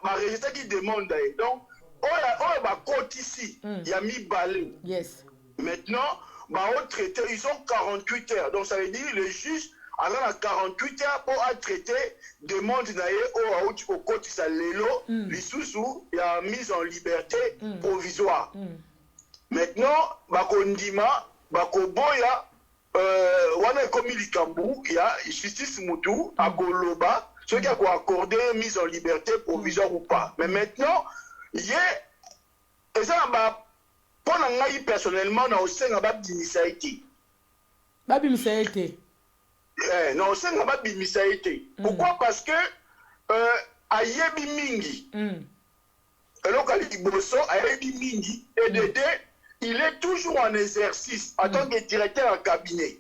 ma résultat qui demande, donc, on va côte ici, il y a mis balai. Yes. Maintenant, on traité, ils ont 48 heures. Donc, ça veut dire le juge a 48 heures pour traiter demande au côté ça l'élo, les sous il y a mise en liberté provisoire. Maintenant, Bakondima, Bakoboya, wana commis Likambu, il y a justice Moutou, à Goloba. Ceux qui ont accordé mise en liberté provisoire ou pas. Mais maintenant, il y a... Et ça, pour nous, personnellement, on a aussi un bimisaïté. Bimisaïté. Non, c'est un bimisaïté. Pourquoi? Parce que à Yebi Mingi, alors qu'à Liboso, à Yebi Mingi, et Dédé, il est toujours en exercice en tant que directeur en cabinet.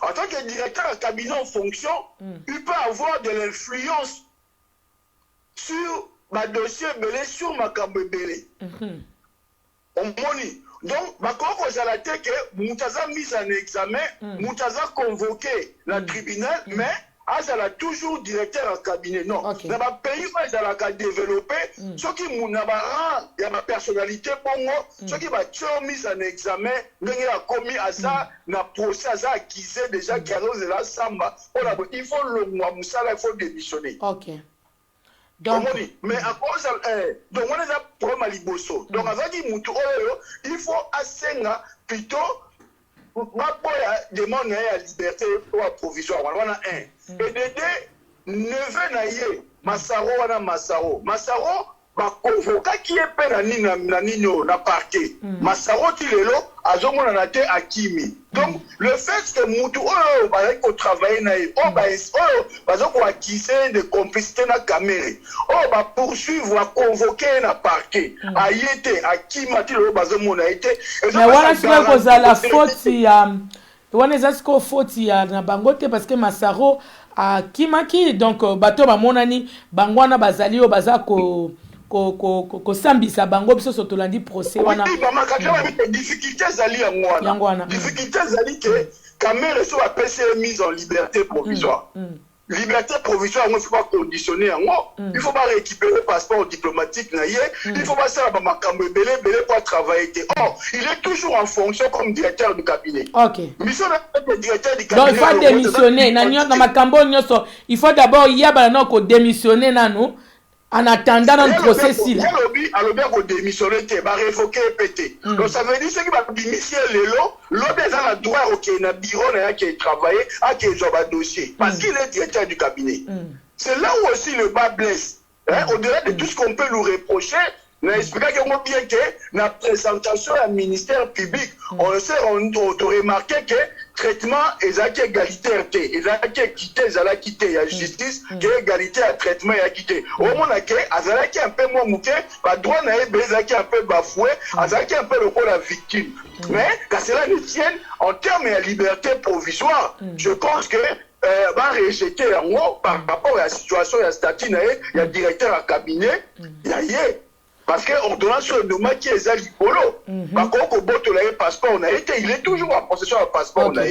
En tant que directeur de cabinet en fonction, il peut avoir de l'influence sur ma dossier belé, sur ma cambe belé. On moni. Donc, quand vous avez dit que Moutaza mise en examen, Moutaza convoqué le tribunal, mais elle a toujours directeur en cabinet. Non. Dans le pays où elle a développé, ceux qui il y a ma personnalité pour moi, ceux qui ont mis en examen, ils ont commis à ça, na procès à ça, accusé déjà qui a la samba. Il faut le mois, il faut démissionner. Ok. Donc, mais à cause donc on a problème à Liboso. Donc il faut assenga plutôt demande la liberté provisoire. On a un. Et Dédé, neveu naïe, Massaro wana Massaro. Massaro, convoqué qui est peine na nino na parquet. Massaro tilelo, azomona na te akimi. Donc le fait que Moutou va travailler naïe, va acquiser de complicité na caméra. Va poursuivre, va convoquer na parquet. Ayete, akima tilelo bazomona été. Mais voilà ce que vous avez la faute ya wana zasko faute ya na bangote parce que Massaro a kimaki donc bato ba monani bangwana bazali o bazako ko sambisa bango biso sotolandi procès wana difficulté zali yangwana difficulté zali que caméra soit PC mise en liberté provisoire. Liberté provisoire, il ne faut pas conditionner. Il ne faut pas récupérer le passeport diplomatique. Il ne faut pas faire un pour travailler. Or, il est toujours en fonction comme directeur du cabinet. Ok. Mission de directeur du cabinet. Donc, il faut démissionner. Il faut d'abord, il y a démissionner. en attendant notre processus. Il y a lobby à démissionner, va révoquer pété. Donc ça veut dire que ceux qui vont démissionner l'autre a le droit au bureau qui travaille, à qui ils ont un dossier. Parce qu'il est directeur du cabinet. C'est là où aussi le bas blesse. Au-delà de tout ce qu'on peut nous reprocher, on explique bien que la présentation du ministère public, on remarqué que traitement est égalitaire, équité, il y a justice, égalité à traitement et équité. Au moment où il un peu moins mouqué, le droit est un peu bafoué, il un peu le rôle de la victime. Mais quand cela ne tienne, en termes de liberté provisoire, je pense que va rejeter en haut par rapport à la situation, il y a statut, il y a directeur à cabinet, il y a parce que l'ordonnance sur le domaine qui est à l'Ipolo, par contre, au le passeport, on a été, il est toujours en possession du passeport. Donc,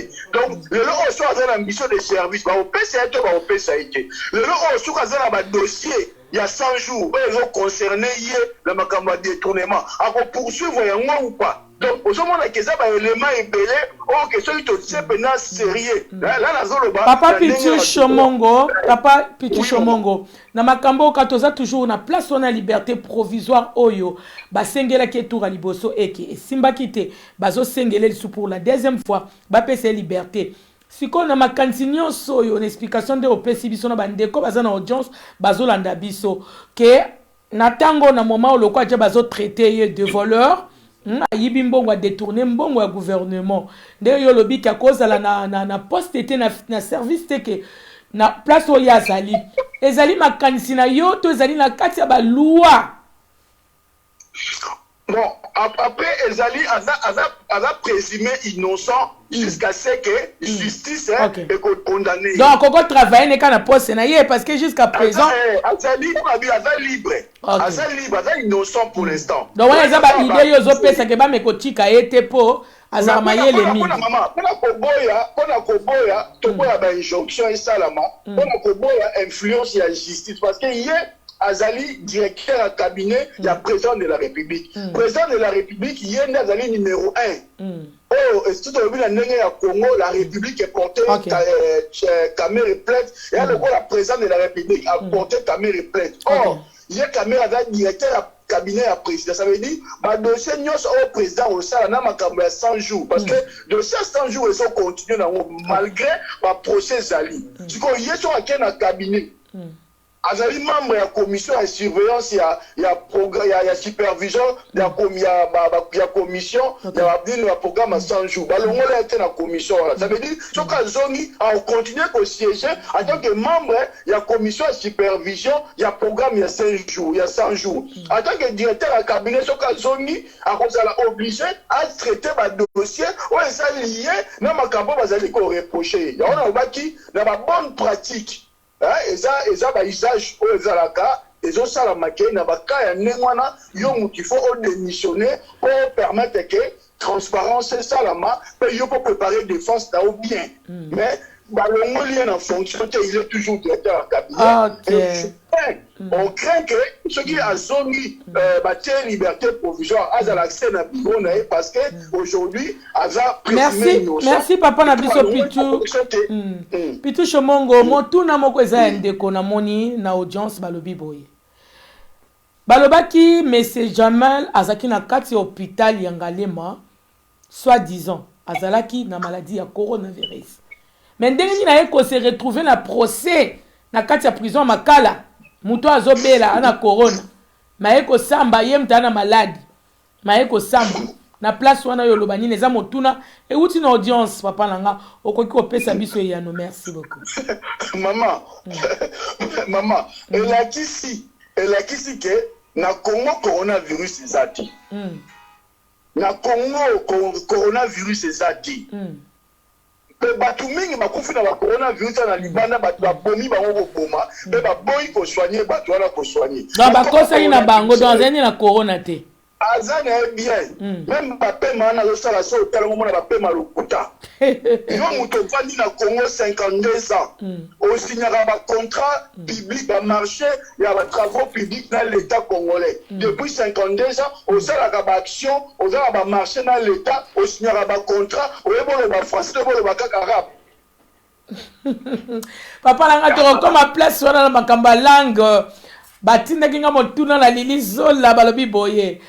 le lot reçoit la mission de service, au PCA, au PCA. Le lot reçoit un dossier, il y a 100 jours, ils ont concerné le macamba détournement. Alors, poursuivre un ou pas. Donc, au moment où l'élément est belé, question est sérieux. Papa Pichu Chomongo, na makambo katoza toujours na place on a liberté provisoire oyo, basengela ke tour à liboso eke, simba kite, bazo sengele pour la deuxième fois, ba pese liberté. Si on a ma cantinio soyo, une explication de opesi biso na bandeko, baza na audience, bazo landa biso, ke natango na moment où le quoi bazo traité de voleur, ayibi mbongo a détourné mbongo à gouvernement nde yo lobi ka cause la na poste était na service teke na place o ya zali ezali makanisi na yo to ezali na kati ya ba loi. Bon, après ezali aza présumé innocent jusqu'à ce que justice est condamnée. Donc on travailler ne kana poste na ye parce que jusqu'à présent azali libre. Aza libre, aza innocent pour l'instant. Donc on a ba idée yo zo pesa ke ba mekotika ete po azama ye le mingi. Pona koboya to boya ba injonction et salama. Pona koboya influence la justice parce que hier Azali, directeur à cabinet, il y a président de la République. Président de la République, il y a Azali numéro 1. Oh, et tout au Congo, la République est portée caméra et plainte. Et alors, le président de la République a porté caméra et plainte. Or, il y a caméra directeur à cabinet à président. Ça veut dire, le dossier au président au salon, on a 100 jours. Parce que le dossier 100 jours, ils ont continué malgré le procès Zali. Du coup, il y a un cabinet. Azali membre de la commission de surveillance, il y a supervision, il y a commission, il y a programme à 100 jours. On a été dans la commission. Ça veut dire que on continue à siéger en tant que membre de la commission de supervision, il y a programme il y a 5 jours, il y a 100 jours. En tant que directeur de cabinet, on est obligé à traiter le dossier où ils sont liés dans ma campagne, ils sont reprochés. Il y a une bonne pratique. Eza ba usage o ezalaka ezo sala makei na baka ya nengwana yo mutu faut démissionner pour permettre que transparence salama pe yo pour préparer défense là ou bien mais balongo lien en fonction il est toujours directeur à cabinet. On craint que ceux qui ont zone liberté provisoire ont l'accès à bureau parce que aujourd'hui merci papa na biso Pichu Chomongo motuna moko eza ndeko na moni na audience balobi boye balobaki monsieur Jamal azaki na kati hôpital ya Ngalema soi-disant azalaki na maladie ya coronavirus mais ndenge na yeko se retrouver na procès na kati ya prison Makala muto azobela ana corona maeko samba ye mtana maladi maeko samba na place wana yo lobani neza motuna e uti na audience papa nanga okoki opesa biso ya no merci beaucoup maman elle a kisi que na Congo coronavirus ezati na Congo coronavirus ezati pe batu mingi bakufi na coronavirus na libanda batu babomi bango boma pe baboyi ko soigner batu wana ko soigner donc bakosa ina bango dans un na corona te azana bien même bapema na losala so tala mona bapema lokuta yo muto vandi na Congo 52 ans au signera ba contrat public ba marché ya ba travaux publics dans l'état congolais depuis 52 ans au sala ba action au sala ba marché dans l'état au signera ba contrat au ebolo ba français ebolo ba arabe papa langa to comme place wana na makamba langue batindaki nga motuna na lili zola balobi boye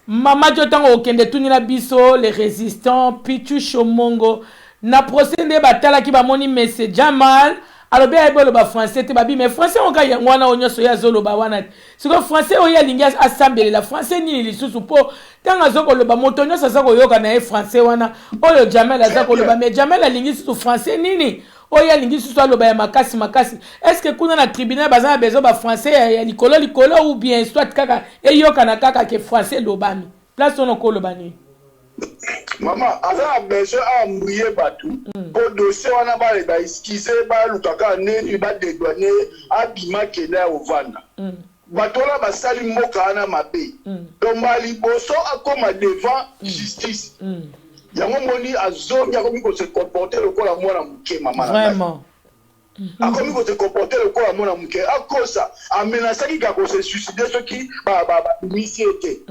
mama jo ntango okende tunila biso les résistants Pichu Shomongo na procès nde batalaki bamoni mese Jamal alobi ayeboloba français te babi mais français oka yango wana onyoso ya zoloba wana siko français oyo alingi asambelela français nini lisusu po ntango azokoloba moto nyonso aza koyoka na ye français wana oyo Jamal aza koloba mais Jamal alingi susu français nini oyo alingi susu aloba ya makasi est-ce que kuna na tribunal baza na besoin ba français ya likolo ou bien soit kaka eyoka na kaka ke français lobami place ono koloba nini Maman, a besoin à mouiller batou. Pour dossier, on a parlé d'esquisser, lukaka ne, ba dédouaner, abima kena au vana. Batola basali moka ana mabe. Donc bali boso akoma devant justice. Yango moni azongi akomi ko se comporter le kola mwana muke maman. Vraiment. Akomi ko se comporter le kola mwana muke. Akosa amenasaki ka ko se suicider ceux qui ba misiete.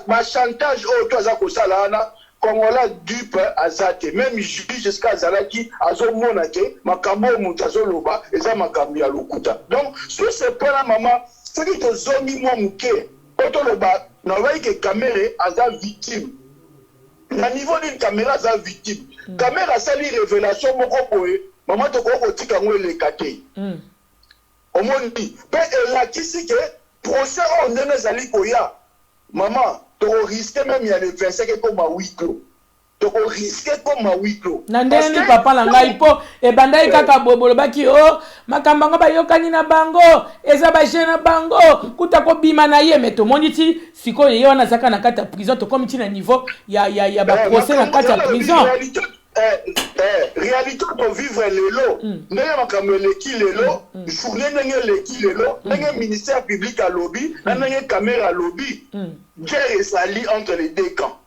Ba chantage au to za ko sala ana Kongola dupe azate même juge jusqu'à Zalaki azomona ke makambo mutazo loba eza makambo ya lokuta. Donc sur ce point là maman, c'est que to zomi mo muke. Oto loba na wai ke caméra aza victime. Na niveau d'une caméra aza victime. Caméra sali révélation moko boye, maman to ko tika ngo lekate. Omoni pe elakisi ke procès on ndene zali koya. Maman tu risques même il y a les 25 comme à 8 clos. Tu risques comme à 8 clos. Nandeni papa na ngai po e bandai kaka bobolo baki o makambanga ba yokani na bango eza ba jena bango kuta ko bima na ye meto moniti siko ye wana zaka na kata prison to comme ti na niveau ya ba procès na kata prison. Réalité pour vivre les lots. N'ayez pas comme l'équipe les lots. Journée n'ayez l'équipe les lots. N'ayez ministère public à lobby. N'ayez caméra à lobby. Guerre est sali entre les deux camps.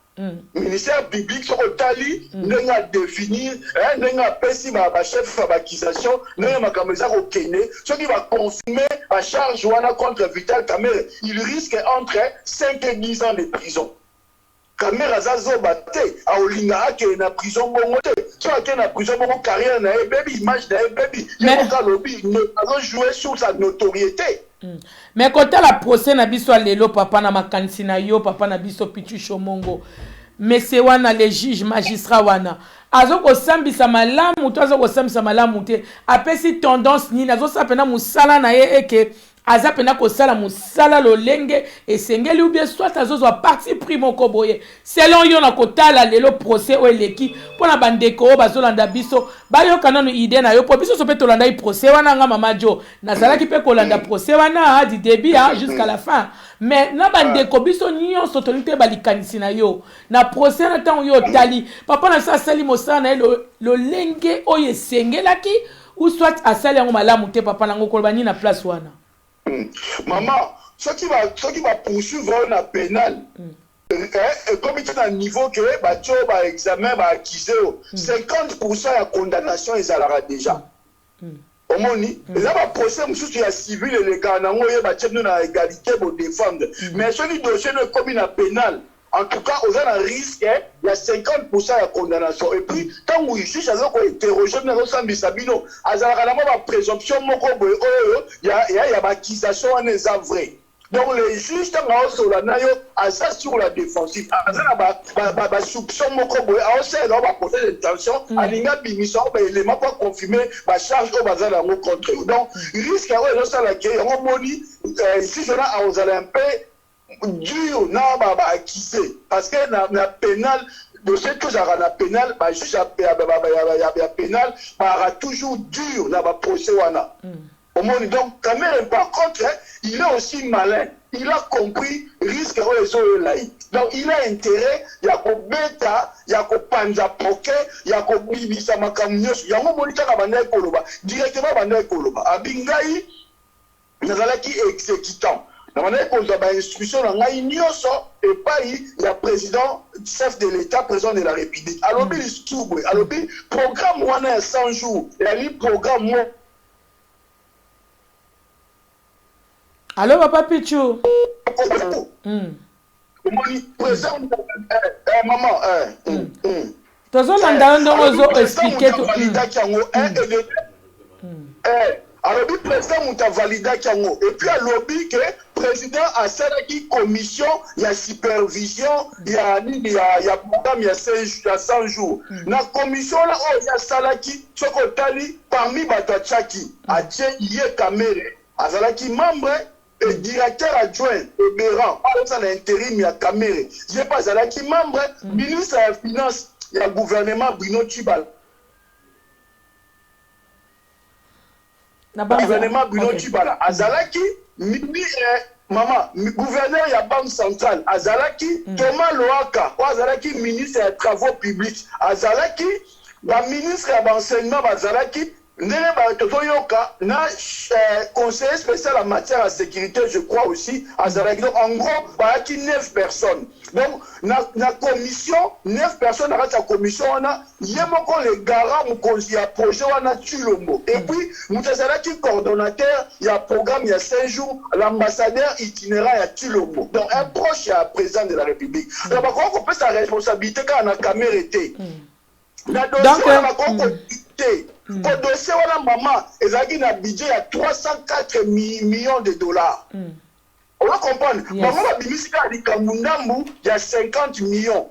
Ministère public sur le tali n'ayez définir, n'ayez pessi ma chef d'accusation, n'ayez ma caméra au Kenya. Ce qui va confirmer la charge ouana contre Vital Kamerhe. Il risque entre 5 et 10 ans de prison. Caméra zazo bate a olinga ake na prison bongo te so ake na prison bongo carrière na baby image na baby yeka lobby ne pas jouer sur sa notoriété. Mais quand la procès na biso lelo papa na makanisi na yo papa na biso Pichu Shomongo mais c'est wana les juges magistrats wana azoko sambisa malamu to azoko sambisa malamu te apesi tendance ni nazo sapena musala na ye eke azapena ko sala musala lolenge esengeli ou bien soit azozo parti primo ko boye selon yo na kotala lelo procès o eleki pona bandeko bazolanda biso bayo kanano idée na yo po biso sope tolanda i procès wana nga mama jo nazalaki pe kolanda procès wana du début jusqu'à la fin mais na bandeko biso nyonso tolite balikanisi na yo na procès na tan yo tali papa na sa sali mosala na lolenge o esengelaki ou soit asali yango malamu te papa nango koloba ni na place wana. Maman, ce qui va poursuivre un pénal, comme il est à un niveau que bah examen, bah accusé, 50% de la condamnation ils allera déjà. Au moins, là va procès, monsieur qui a civil et les gars, nous na égalité pour défendre. Mais ce qui dossier de comme un pénal. En tout cas, aux gens risque, il y a 50% de la condamnation. Et puis, quand vous juge, vous interrogez, vous avez Sabino, la présomption, il y a l'accusation en est vrai. Donc, les juges, quand vous avez sur la défensive, la soupçon, on va poser l'intention, à l'intention, l'élément pour confirmer la charge au bazar contre eux. Donc, il risque, si je l'ai un peu, dur na baba akise parce que na pénal de ce que ça na pénal ba juge ya pénal ba toujours dur na ba procès wana au monde. Donc Kamerhe par contre il est aussi malin, il a compris risque réseau laïque, donc il a intérêt ya ko beta ya ko panza poke ya ko bibisa makamnyos ya ngo monita ka banda koloba directement banda koloba abingai nazalaki exécutant. Dans la instruction, et pas le président, chef de l'État, président de la République. Alors, le programme on a 100 jours. Il y a le programme. Allô, papa Pichu. Président, maman, alors, le président m'a validé et puis à lobby que président asalaki commission ya supervision ya programme ya 100 jours na commission la oyo asalaki soko tali parmi bato atiaki atie ye Kamere azalaki membre et directeur adjoint Oberan à l'intérim ya Kamere je pas azalaki membre ministre ya finance ya gouvernement Bruno Tshibala gouvernement Bruno Tshibala azalaki Maman, gouverneur ya Banque centrale, Azalaki, Thomas Loaka, Azalaki, ministre des Travaux publics, Azalaki, ministre de l'enseignement, Azalaki, Toyoka, conseiller spécial en matière de sécurité, je crois aussi, Azalaki. Donc, en gros, il y a 9 personnes. Donc, la commission, 9 personnes dans la commission, il y a les garants, il y a projet, on a Tulombo. Et puis, nous avons coordonnateur, il y a un programme, il y a 5 jours, l'ambassadeur itinérant, il y a Tulombo. Donc, un proche, il y a président de la République. Donc, on peut sa responsabilité quand on a caméra été. La dossier, on a compté. Au dossier, on a maman, et ça a un budget à 304 millions de dollars. On va comprendre. Maman, la bimisika a dit il y a 50 millions.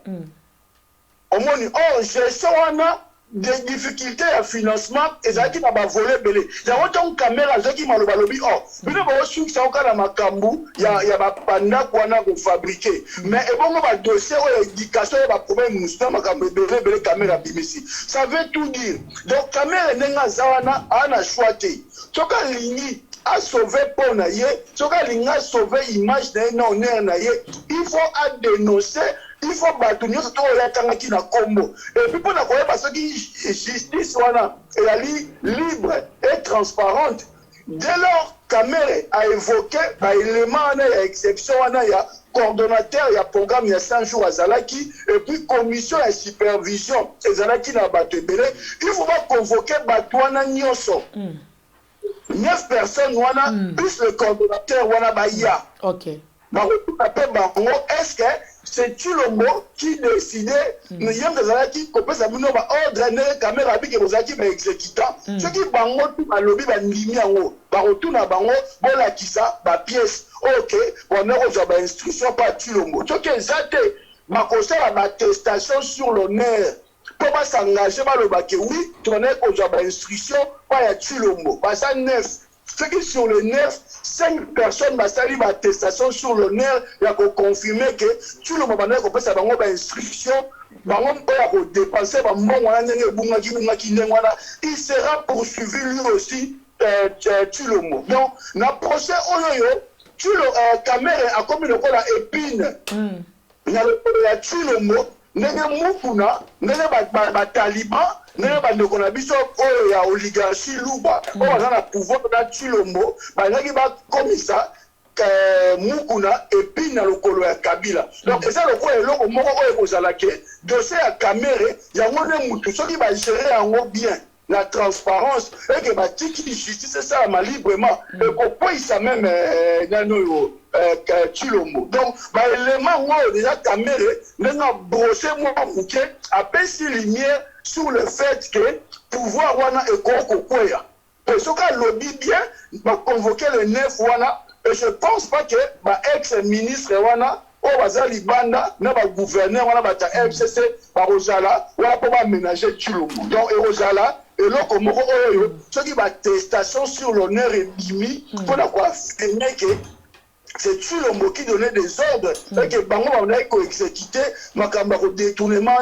Au moins, j'ai ça, on a des difficultés à financement, et ça qui m'a volé belé. Il y a autant de caméras, qui m'a lobby. Oh, mais il y a aussi ça, on a Makambu, il y a des pandas qu'on a fabriqué. Mais et bon, on va dossier, on a l'éducation, il y a problème, nous sommes à belé caméra bimisi. Ça veut tout dire. Donc, caméra n'est zawana, on a choisi. Ce qu'on ligne a sauvé pour naïe, ce qu'on ligne a sauvé l'image d'un honneur naïe, il faut dénoncer. Il faut battre tout le qui na combo. Et puis pour la voir parce que justice elle est libre et transparente. Dès lors, Kamere a évoqué l'élément à exception il y a coordonnateur, il y a programme, il y a 100 jours à Zalaki, et puis commission et supervision, et Zalaki n'a pas de belé. Il faut pas convoquer Batouana Nyoso. 9 personnes, plus le coordonnateur, Baya. Ok. Est-ce que c'est Tulombo qui décidait, nous y avons qui compose à mon ordre, caméra avec les gens qui exécutant, ceux qui bango tout à lobby, bandimi en haut, barotou na bango, bola kisa, ba pièce, ok, on a une instruction par Tulombo. Ce qui est athée, ma conseil à l'attestation sur l'honneur. Pour pas s'engager, oui, tu as une instruction par Tulombo. Parce que 9. Ce qui sur le 9, 5 personnes m'ont sali ma attestation sur l'honneur, il y a confirmé que tout le monde a fait une instruction, il sera poursuivi lui aussi, Tulombo. Donc, dans le procès, Kamere a commis le col à épine. Il y a le Tulombo. Mukuna, Taliban, il y a oligarchie Luba, on a pouvoir de Tulombo, comme ça, Mukuna et puis dans le colo à Kabila. Donc, c'est ça le quoi, le mot aux Alakés, dossier à Kamere, il y a un moutou, ceux qui va gérer en haut bien. La transparence, et que la justice, c'est ça, ma librement. Et qu'on peut ça même, Tulombo. Donc, l'élément où déjà Kamere, nous avons brossé moi bouquet, à baisser lumière sur le fait que pouvoir wana et Kokoya. Et ce cas lobby bien, va convoquer le 9 wana, et je pense pas que ex-ministre wana, au bazali banda, na ba gouverneur wana ba ta FCC, ba Rosala, wana pour aménager Tulombo. Donc, et Rosala, et là, comme ceux qui ont attestation sur l'honneur et bimi, pour avoir affirmé que c'est Tulombo qui donnait des ordres, et que Bango on a exécuté, Makamba détournement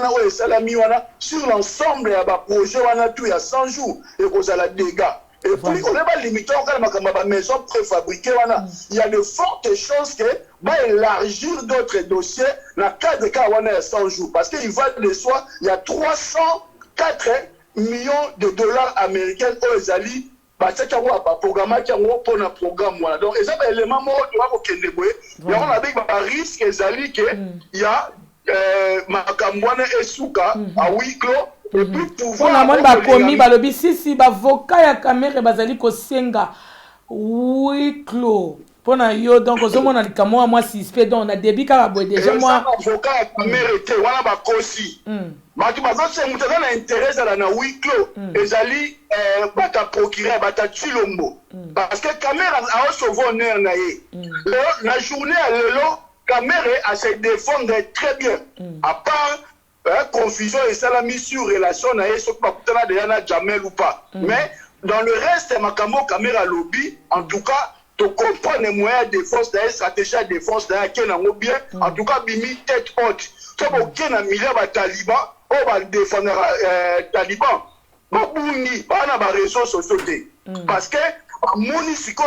sur l'ensemble de projet, il y a 100 jours, et qu'on a des dégâts. Et puis, on n'est pas limité encore à la maison préfabriquée. Il y a de fortes chances que va élargir d'autres dossiers dans le cas de cas 100 jours. Parce qu'il va de soi, il y a 304 millions de dollars américains aux alliés. C'est un programme qui pour un programme. Donc, c'est un élément qui va un risque qu'il y a Makambwana et Souka à huis clos. Et puis pouvoir. On a moins bakomi balobi si bavoka ya Kamere bazali kosenga huis clos Pour yo donc aux hommes on a le camo moi suspect donc on a débit car déjà moi avocat caméra était wana ba kosi batu bazo mutana na intérêt à na huis clos ezali bata procureur bata chilombo parce que caméra a sauvé honneur na ye la journée à lelo caméra a se défendre très bien à part confusion et ça la mise sur relation na ye sur bakutana de yana Jamel ou pas mais dans le reste makambo caméra lobby en tout cas tu comprends les moyens de défense, la stratégie de défense, bien, en tout cas, bimi tête haute. Tu as aucun milieu de Taliban, ou va défendre Taliban. Bon, Bouni, on a des réseaux sociaux. Parce que, Monisiko,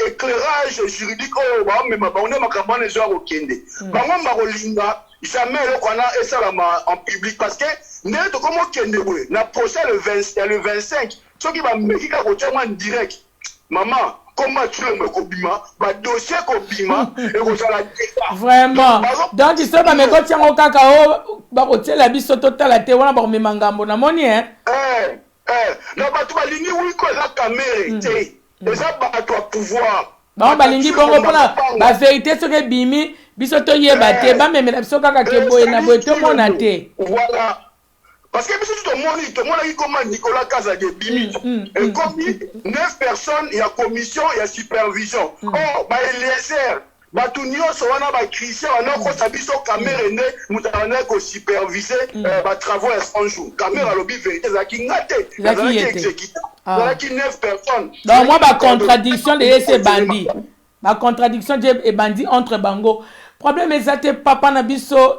éclairage juridique, on est ma campagne de au Kende. Bango Marolinga, jamais on a ça en public. Parce que, n'est-ce pas comme au Kende, la prochaine le 25, ce qui va me dire en direct. Maman, comment tu le bima, ma dossier bima et vous allez vraiment. Donc tu sais pas mais quand tu as au cacao, bah au tel la biso total la te wana ba me mangambo na moni hein. Non ba tu balingi oui ko la caméra té. Et ça ba toi pouvoir. Ba balingi bongo pona ba vérité so ke bimi biso to yeba te ba me biso kaka ke boye na boye to mona te. Voilà. Parce que tout le monde dit comment Nicolas Kaza de Bimi. Et comme 9 personnes, il y a commission, il y a supervision. Oh, bah Eliezer, bah tout nio soana bah Christian, on a quoi sabi so caméra né, nous avons ko superviser bah travaux en jour. Caméra lobby vérité, ça qui ngate, ça qui exécuté. Ça qui 9 personnes. Donc moi bah contradiction de ces bandits. Ma contradiction de bandits entre bango. Problème est papa na biso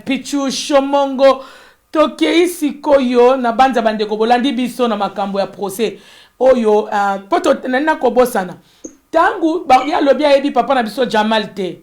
Pichu Shomongo. Tokei sikoyo na banza bandeko bolandi biso na makambo ya procès oyo poto nana kobosana tangu baria lobi ayebi papa na biso Jamal te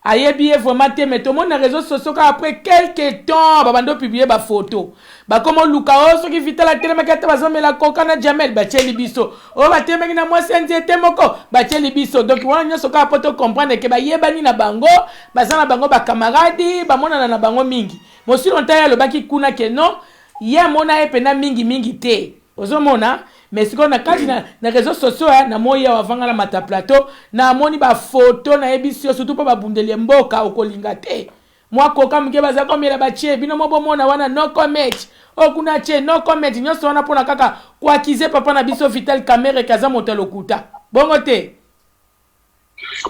ayebi vraiment te mais tout le monde na réseaux sociaux après quelques temps babando publier ba photo ba comme luka oso ki vita la télé makata bazomela koka na Jamal ba cheli biso o ba temeki na moi senziete moko ba cheli biso donc wana nyoso ka poto comprendre que ba yebani na bango bazana bango ba camarade ba mona na bango mingi mosi longtemps le baki kuna ke non ya mona e pena mingi te ozomona mais siko na kati na réseaux sociaux na moya wavanga na mata plateau na moni ba photo na ebisio surtout pa ba bundeli mboka okolinga te moi koka mke baza komela ba che bino mo bomona wana no comment okuna che no comment nyoso wana pona kaka kwa kize papa na biso vital caméra kaza motelo kuta bongo te.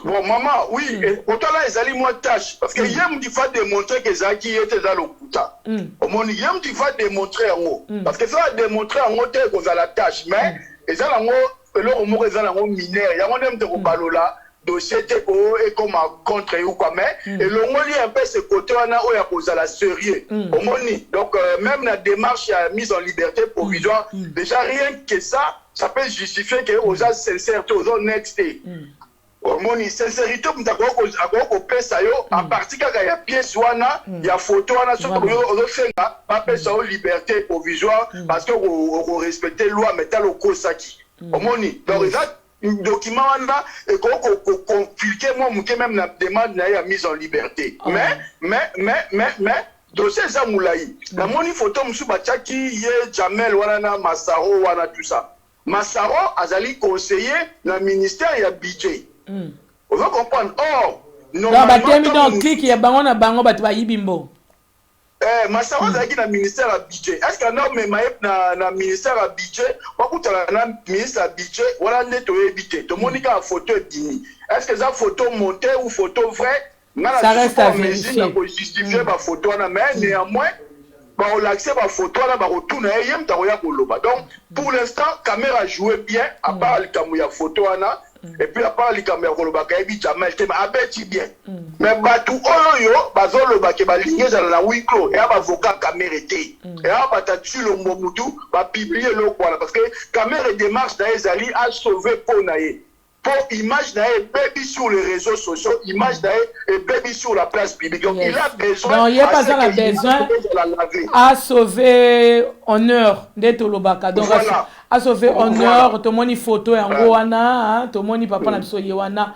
Bon, maman, oui, autant là, ils allaient moins tâche. Parce que Yem dit faut démontrer que Zaki était dans le Kouta. Mon Yem dit faut démontrer en haut. Parce que ça va démontrer en haut tel qu'on a la tâche. Mais, ils ont en haut, leur mot, ils ont en haut mineur. Il y a un homme de Roubalola, dossier TO et comme un contre ou quoi. Mais, et le mot lié un peu ce côté, on a où il y a posé la sérieux. Au moni. Donc, même la démarche à mise en liberté provisoire, déjà rien que ça peut justifier que aux gens sincères, aux honnêtes. Moni sincérité mutako pesa yo à partir kaka ya pièce wana ya photo wana so ko fenga ba pesa o liberté provisoire parce que on respecter loi métal au kosaki moni donc ça document wana et ko compliquer moi muke même na demande na ya mise en liberté mais dossier za moulayi na moni photo musu bachaki ye Jamel wana na Masaro wana tout ça Masaro azali conseiller na ministère ya budget. On va comprendre. Or, normalement, donc, clic, il y a bango na bango, bat ba yibimbo. Masaro zaki na ministère à budget. Est-ce que non mais na ministère à budget, pas pour na ministère à budget, voilà neto éviter. Tout monde a photo dini. Est-ce que ça photo montée ou photo vraie? Ça reste à vérifier. Pour justifier ma photo na mais néanmoins on l'accès à photo là ba retourner yem taroya koloba. Donc pour l'instant caméra jouait bien à part le caméra photo là. Et puis à part les caméras koloba kaibi Jamel te abeti bien. Mais batu oyo bazolo ba ke ba ligne za la wiko et aba avocat caméra te. Et aba tatu le momutu ba publier le quoi parce que caméra démarche na ezali a sauver pour naé. Pour image naé baby sur les réseaux sociaux, image naé et baby sur la place publique. Donc il a besoin. Non, il y a pas ça besoin à sauver honneur de Tolobaka. Donc à sauver honneur, tout le monde photo en wana, tout le monde papa na biso yewana.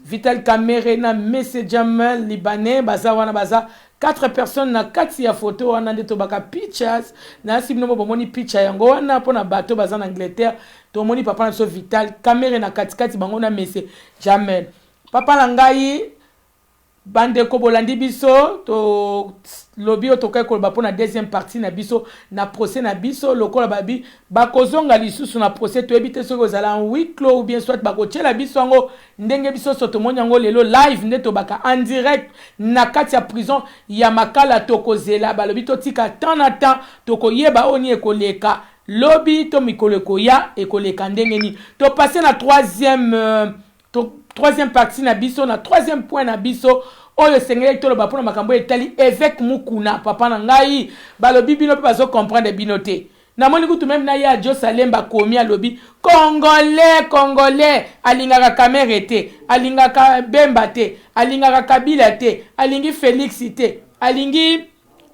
Vital Kamere na Messe Jamal Libanais baza wana baza 4 personnes na kati ya photo wana nde tobaka pictures na sibino bomoni picture yango wana pona bato baza na Angleterre tomoni papa na so Vital Kamere na kati bango na Messe Jamal papa na ngai bande ko bolandi biso to lobby otokai ko ba pona deuxième partie na biso na procès na biso lokola babi bakozonga lisusu na procès to ebite soko zala en huis clos ou bien soit bakochela biso ngo ndenge biso soto monyango lelo live ndeto baka en direct na kati ya prison ya makala tokozela balobi to tika temps na temps tokoyeba oni ekoleka lobby to mikoleko ya ekoleka ndenge ni to passer na troisième partie na biso na troisième point na biso oyo sengeli to lo ba pona makambo etali évêque Mukuna papa na ngai balobi bino pe bazo comprendre binote na moni kutu même na ya Josalem ba komi alobi congolais alingaka Kamere te alingaka Bemba te alingaka Kabila te alingi Félix te alingi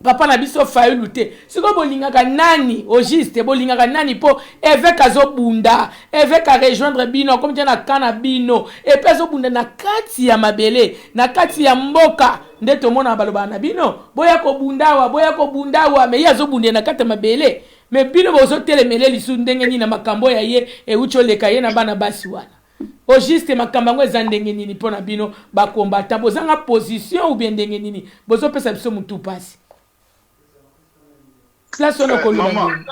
papa na biso Fayulu te siko bolingaka nani au juste bolingaka nani po évêque azobunda évêque a rejoindre bino comme tena kana bino et puis azobunda na kati ya mabele na kati ya mboka nde tomona baloba na bino boya ko bundawa me yazobunde na kati ya mabele me bino bozo telemele lisu ndenge ni na makambo ya ye e ucholeka ye na bana basi wana au juste makambo ngo eza ndenge nini pona bino ba combattant bozanga position ou bien ndenge nini bozo pesa biso mutu pasi. Maman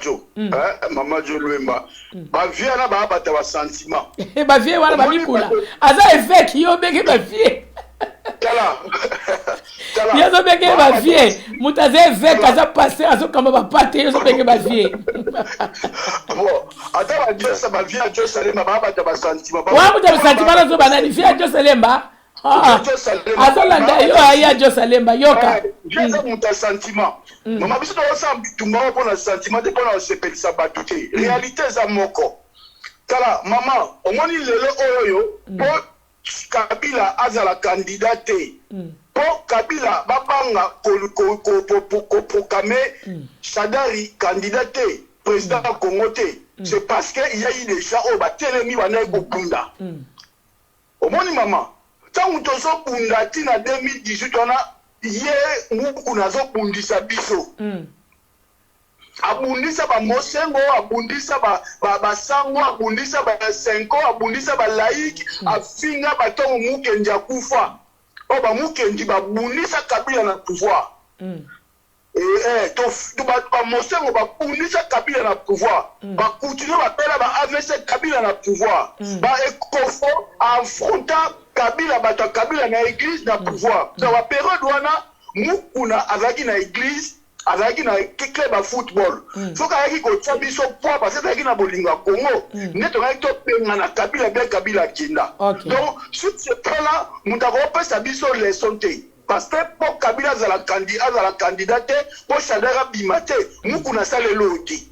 Jo, Maman Jo Luemba, ba vie na ba bata ba sentiment. Ba vie wana ba mikula. Aza évêque yo beke ba vie. Tala. Yo zo beke ba vie. Mutaze évêque aza passer azo kamba ba pate yo zo beke ba vie. Bon, ata ba Dieu sa ba vie a Dieu salema ba bata ba sentiment. Wa muta ba sentiment zo banani vie a Dieu salema. Azolanda yo aya Josalemba yoka j'ai mon sentiment maman biso to sa bitumba pour le sentiment de pour na sepelisa batuté réalité za moko tala maman omoni lelo oyo po Kabila azala candidate po Kabila babanga ko proclamer Shadari candidate président Congo c'est parce que il y a eu déjà au batelemi wana kokunda omoni maman tant que tu as bundati na 2018 on a hier Mukuna zo bundisa biso abundisa ba mosengo abundisa ba sango abundisa ba senko abundisa ba laiki afinga ba tongo mukenji akufa o ba mukenji ba bundisa Kabila na pouvoir to ba mosengo ba bundisa Kabila na pouvoir ba continuer ba pela ba AVC Kabila na pouvoir ba ekofo affronta Kabila bata Kabila na église na pouvoir dans la période wana Mukuna azaki na église azaki na club à football faut kayaki ko tsabiso poa parce que azaki na bolinga Congo neto ngaki to penga na Kabila bien Kabila kinda donc sur ce plan là mutako pesa biso leçon te parce que pour Kabila azala candidate pour Shadara bimate Mukuna salelo oti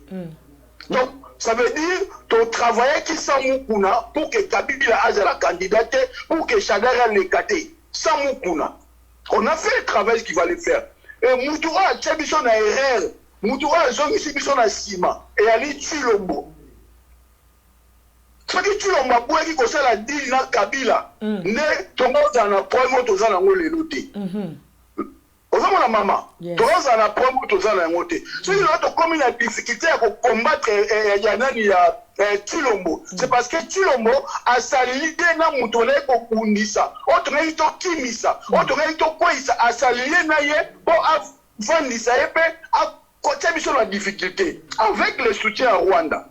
donc ça veut dire ton travail qui sans Mukuna pour que Kabila ait la candidate, pour que Shadara l'égate. Sans Mukuna. On a fait le travail qu'il fallait faire. Et Moutoura a tchabi son erreur. Moutoura a zongi son ciment. Et Ali Tulombo. C'est que Tulombo a boué qui conseille la deal na Kabila. Ne tombe dans la promo to zana ngole loté. Ozama la maman. Toza na promo toza na ngote. So il a to comme une difficulté à combattre yanani ya Tulombo. C'est parce que Tulombo a sali na mutone ko kundisa. Otonga to kimisa. Otonga to koisa a sali na ye po avandisa yepe a côté mission la difficulté avec le soutien à Rwanda.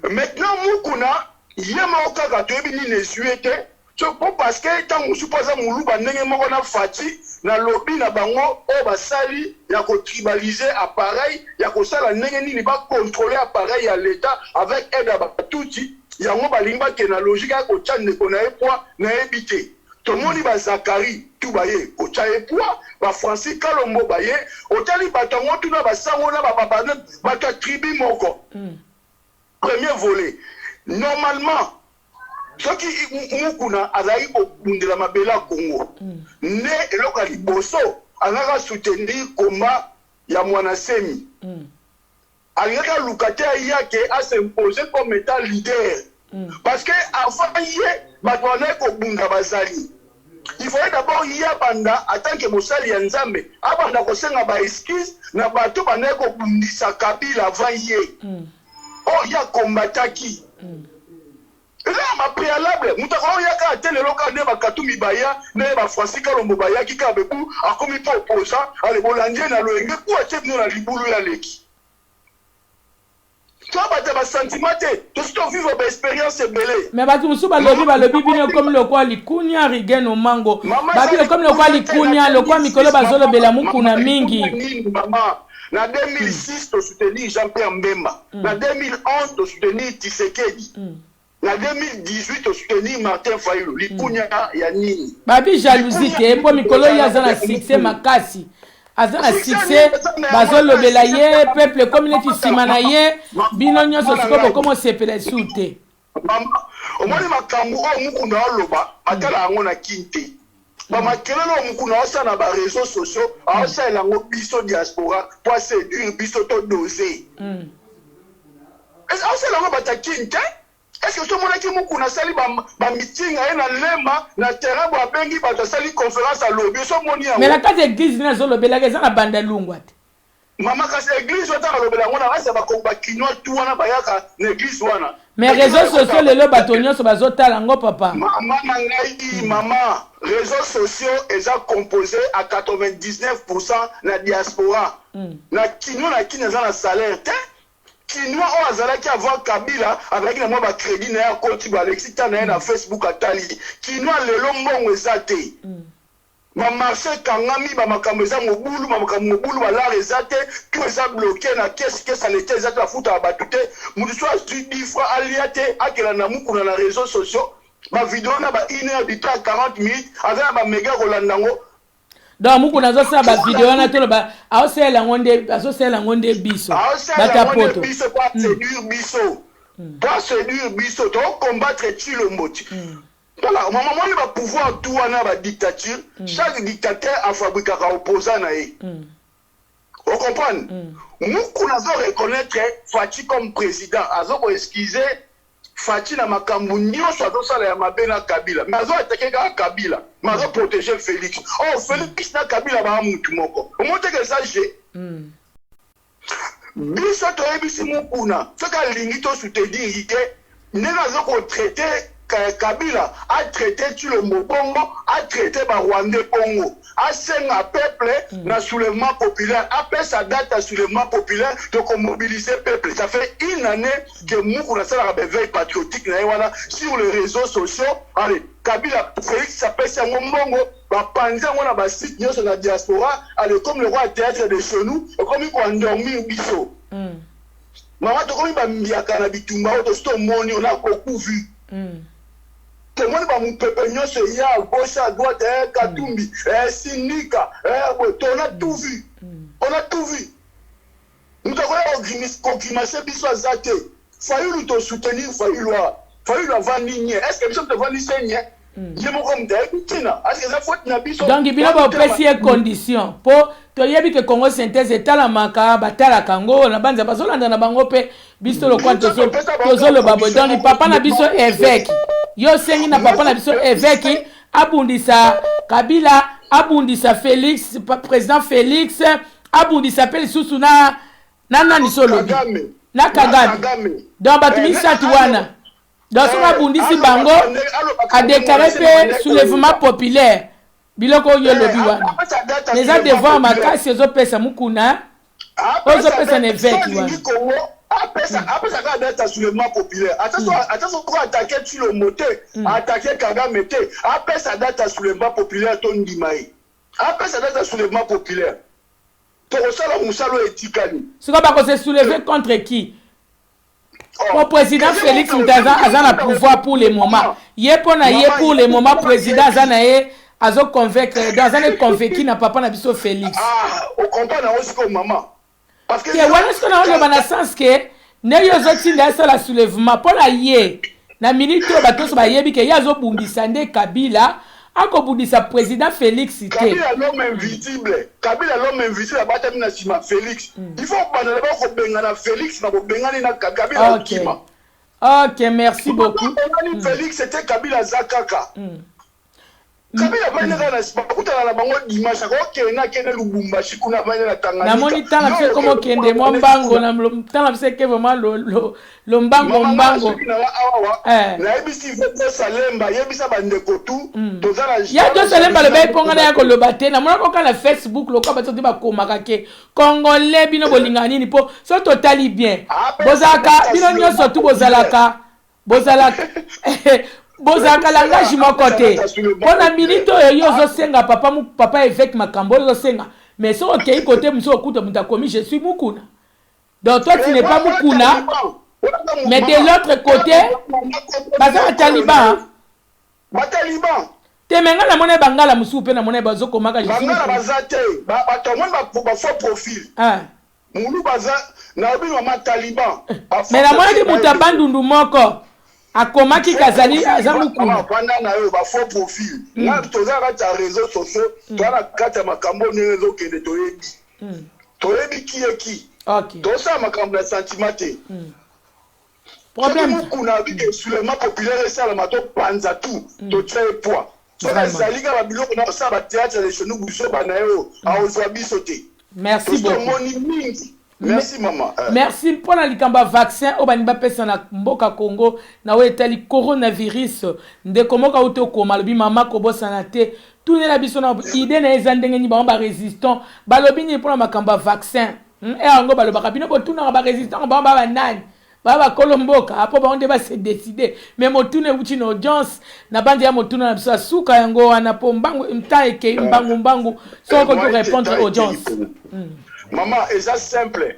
Maintenant Mukuna yema okaka to ebini ne suete. C'est parce que tant que suppose muluba ndenge moko na fati na lobby na bango o basali ya ko tribaliser appareil ya ko sala ndenge nini ba contrôler appareil ya l'état avec aide à batuti yango balimba ke na logique ko tchande ko na epoi na ebité to moni ba Zakari tout baye ko tcha epoi ba Francis Kalombo baye o tali batango tuna ba sango na ba tribu moko premier volet normalement ce qui Mukuna azali kokundela mabela Congo ne eloko liboso angaka soutenir combat ya Mwanasemi alingaka lukate yake a s'imposer comme état leader parce que avant ye bato wana kobunda bazali il faut d'abord y abanda en tant que mosali ya nzambe abanda kosenga ba excuse na bato bana kobundisa Kabila avant ye oh ya kombataki là ma préalable mutaka yaka atelelo ka ne bakatumi baya ne ba Francis Kalombo baya ki ka beku akomi po opposant ale bolanje na loenge ku atemno na libulu ya leki toi ba sentiment te to vivre ba expérience belé mais ba tumusu ba lobi bino comme le quoi likunya rigeno mango ba bino comme le quoi likunya le quoi mikolo bazolo bela mukuna mingi maman na 2006 to soutenir Jean-Pierre Mbemba na 2011 to soutenir Tshisekedi na 2018 to soutenir Martin Fayulu likunya ya nini babi jalousie te po mikolo ya zana succès makasi azana succès bazolobela ye peuple community simana ye bino nyonso sikobo komo sepela sute omoni makambo o mukunda oloba atala yango na kinte bamakelelo mukunda osala ba réseaux sociaux osala yango biso diaspora pour séduire biso to doser osala yango bata kinte. Est-ce que tout le monde qui m'a connu sali ba meeting à na lemba na terrain ba bengi ba sali conférence à lobby so moni mais la case église na zo lobela ke na banda lungwa te mama kasi église ota lobela ngona asa ba ko ba kinwa tu wana ba yaka na église wana mais réseaux sociaux lelo batonyo so bazotala ngo papa mama ngai mama réseaux sociaux est composé à 99% na diaspora na kinwa na kina za na salaire te Kinois on azalaki avant Kabila avec na ba crédit na ya compte ba Alexis Tana na Facebook atali Kinois lelo mbongo ezate ma marché kangami ba makambo eza mobulu ba makambo mobulu ba la ezate tout eza bloqué na qu'est-ce que ça l'était ezate la futa batute mutu so a 10 fois aliate akela na mukuna na réseaux sociaux ba vidéo na ba 1 heure du temps 40 minutes avec ba méga rolandango donc mukuna zo sa ba vidéo na tolo ba aosela ngonde biso bata poto biso pas séduire biso pas séduire biso to combattre Tshilombo voilà maman moi va pouvoir tout wana ba dictature chaque dictateur a fabriqué un opposant na ye on comprend mukuna zo reconnaître Fachi comme président azo ko excuser Fachi na makambu nyonso azosala ya mabe na Kabila mais azo attaquer Kabila mais azo protéger Félix oh Félix na Kabila ba mutu moko omonte que ça j'ai biso to ebisi mukuna saka lingi to soutenir ite nena azo ko traiter Kabila a traité Tshilombo Bongo a traité ba Rwandais Bongo a senga peuple na soulèvement populaire après sa date à soulèvement populaire donc on mobiliser peuple ça fait une année que Mukuna sala ba veille patriotique na wana sur les réseaux sociaux allez Kabila Félix s'appelle ça Mbongo ba panza ngona ba site nyonso na diaspora allez comme le roi théâtre de chez nous comme il ko endormir biso mama to comme ba mbiaka na bitumba to sto moni on a beaucoup vu tout le monde va nous péper nyonso ya gauche à droite Katumbi Sindika on a tout vu nous devons confirmer biso azate Fayulu to soutenir Fayulu avant ligne est-ce que nous devons ligne donc bino ba opesi condition po toyebi ke Congo synthèse etala maka batala kango na banza bazolanda na bango pe biso lo kwa tozolo babo donc papa na biso évêque yo sengi na papa na biso évêque abundisa Kabila abundisa Félix président Félix abundisa pe susu na nani solo na Kagame donc batumi satuana donc on a bundisi bango a déclaré que soulèvement populaire biloko yo lobi wana les a devoir makasi zo pesa mukuna ozo pesa ne évêque wana après ça quand date soulèvement populaire attention pour attaquer sur le moteur attaquer Kagame te après ça date soulèvement populaire ton ndimaï après ça date soulèvement populaire to sala musalo etikani ce qu'on va se soulever contre qui? Mon président Félix Mutaza a pouvoir pour le moment. Pour le moment, président Zanae a convaincre dans un convaincu n'a pas na biso Félix. Ah, on comprend aussi comme maman. Parce que est-ce qu'on a le sens que ne yo zoti ndasa la soulèvement pour la yé na minute ba to ba yebi ke yazo bundisa nde Kabila ako bundisa président Félix te. Kabila l'homme invisible. Kabila l'homme invisible a battu na sima Félix. Il faut pas ko bengana Félix na ko bengana na Kabila okima. Ok, merci beaucoup. Félix, c'était Kabila Zakaka. Kabila Banega na bakutana na bango dimanche ko na kene Lubumbashi kuna bana na Tanganyika. Na moni tanga fait comment kende mo mbango na tanga fait que vraiment lo mbango. Na ebisi veto Salemba yebisa bandeko tu tozala. Ya to Salemba le bay ponga na ko lo baté na mona ko kana Facebook lo ko ba toti ba komaka ke Congolais bino bolingani ni po so totali bien. Bozaka bino nyoso tu bozalaka. Bozaka langage mon côté. Pona minute yo zo senga papa évêque makambo zo senga. Mais so OK côté muso okuta muta komi je suis mukuna. Donc toi tu n'es pas mukuna. Mais de l'autre côté baza taliban. Ba taliban. Te menga na mona bangala musu pe na mona bazo komaka je suis. Bangala bazate ba tomon ba faux profil. Ah. Mulu baza na obi ma taliban. Mais la mona di mutabandundu moko. Akomaki kazali azamukuna banda na yo ba faux profil na tozaka ta réseaux sociaux twana kata makambo ni réseau kende toyebi ki OK tosa makambo na sentimate problème kuna bike soulèvement populaire ça la mato panza tout to trait poids so na salika ba biloko na sa ba théâtre les chenous buso banayo a ozwa bisote. Merci beaucoup. Merci maman. Merci pour la likamba vaccin au baniba pesa na mboka Congo na wetali coronavirus ndeko moka uto koma lobi mama ko bosana te tout ne la biso na idée na ezandenge ni ba résistant balobi ni pour makamba vaccin et ango baloba bino ko tuna ba résistant ba nani ba kolomboka apo ba onde ba se décider mais motune uchi na audience na bandi ya motuna na biso suka yango wana po mbangu mtaeke mbangu so ko répondre audience. Maman, et ça simple.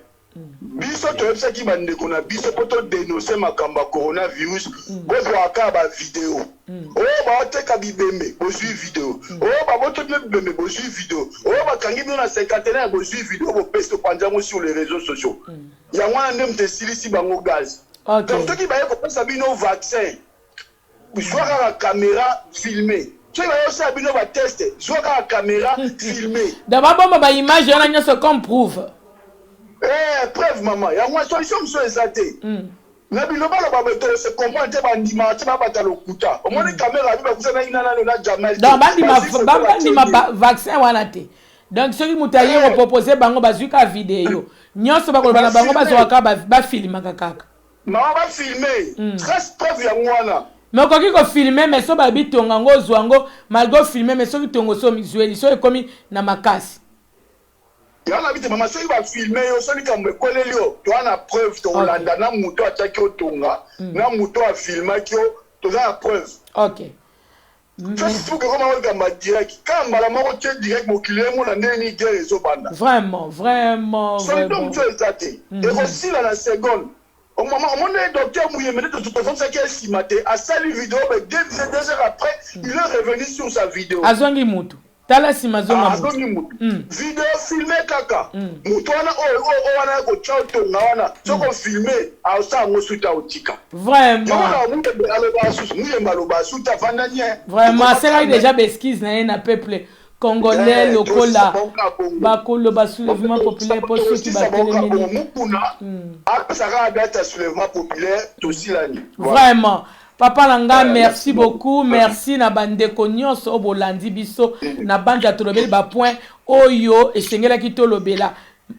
Biso to yebisa ki bandeko na biso poto dénoncer makamba coronavirus bozo akaba vidéo. Oh ba teka bibembe bozui vidéo. Oh ba boto bibembe bozui vidéo. Oh ba kangi na 51 bozui vidéo bo peste panjango sur les réseaux sociaux. Ya wana ndem te silisi bango gaz. Donc to ki ba ko pesa bino vaccin. Soit la caméra filmée. Tu vas aussi abonner à tester. Soit la caméra filmée. D'abord, ma image, on a ce qu'on prouve. Preuve, maman. Il y a une solution qui est exatée. Na biloba la babeto se comprend te bandima te babata lokuta. Au moins les caméras bi ba kusana ina na Jamal. Donc bandima vaccin wana te. Donc ceux qui mutaye ont proposé bango bazuka vidéo. Nyonso ba ko bana bango bazwaka ba filma kakaka. Maman ba filmer. Très preuve ya mwana. Mais quand on filme, mais so babi tongango zwango, malgré filmer, mais so qui tongo so visuel, so ekomi na makasi. Ya na bite mama so va filmer yo so ni kamwe kolelio, to ana preuve to Holanda na muto ataki otonga, na muto a filmer kyo, to za preuve. OK. Facebook comment on gamba direct, quand mala mako tche direct mo kilemo na ndeni guerre zo banda. Vraiment. So donc tu es até. Et aussi la seconde. Au moment où on est docteur Mouyemene, de toute façon, c'est qu'il s'y maté. À sa vidéo, mais 2 heures après, il est revenu sur sa vidéo. Azongi Moutou. Tala si mazonga Moutou. Azongi Moutou. Vidéo filmée, kaka. Moutou, on a un chao tonga, on a filmé, à ça, on suit à Otika. Vraiment, c'est là déjà besquise, na peuple congolais, lokola, bakolo, ba soulèvement populaire, pour ceux qui battent les ménies. Vraiment. Papa Langa, merci beaucoup. Merci na bande konyos au bolandi biso na bande atolobel ba point oyo et sengela ki tolobela.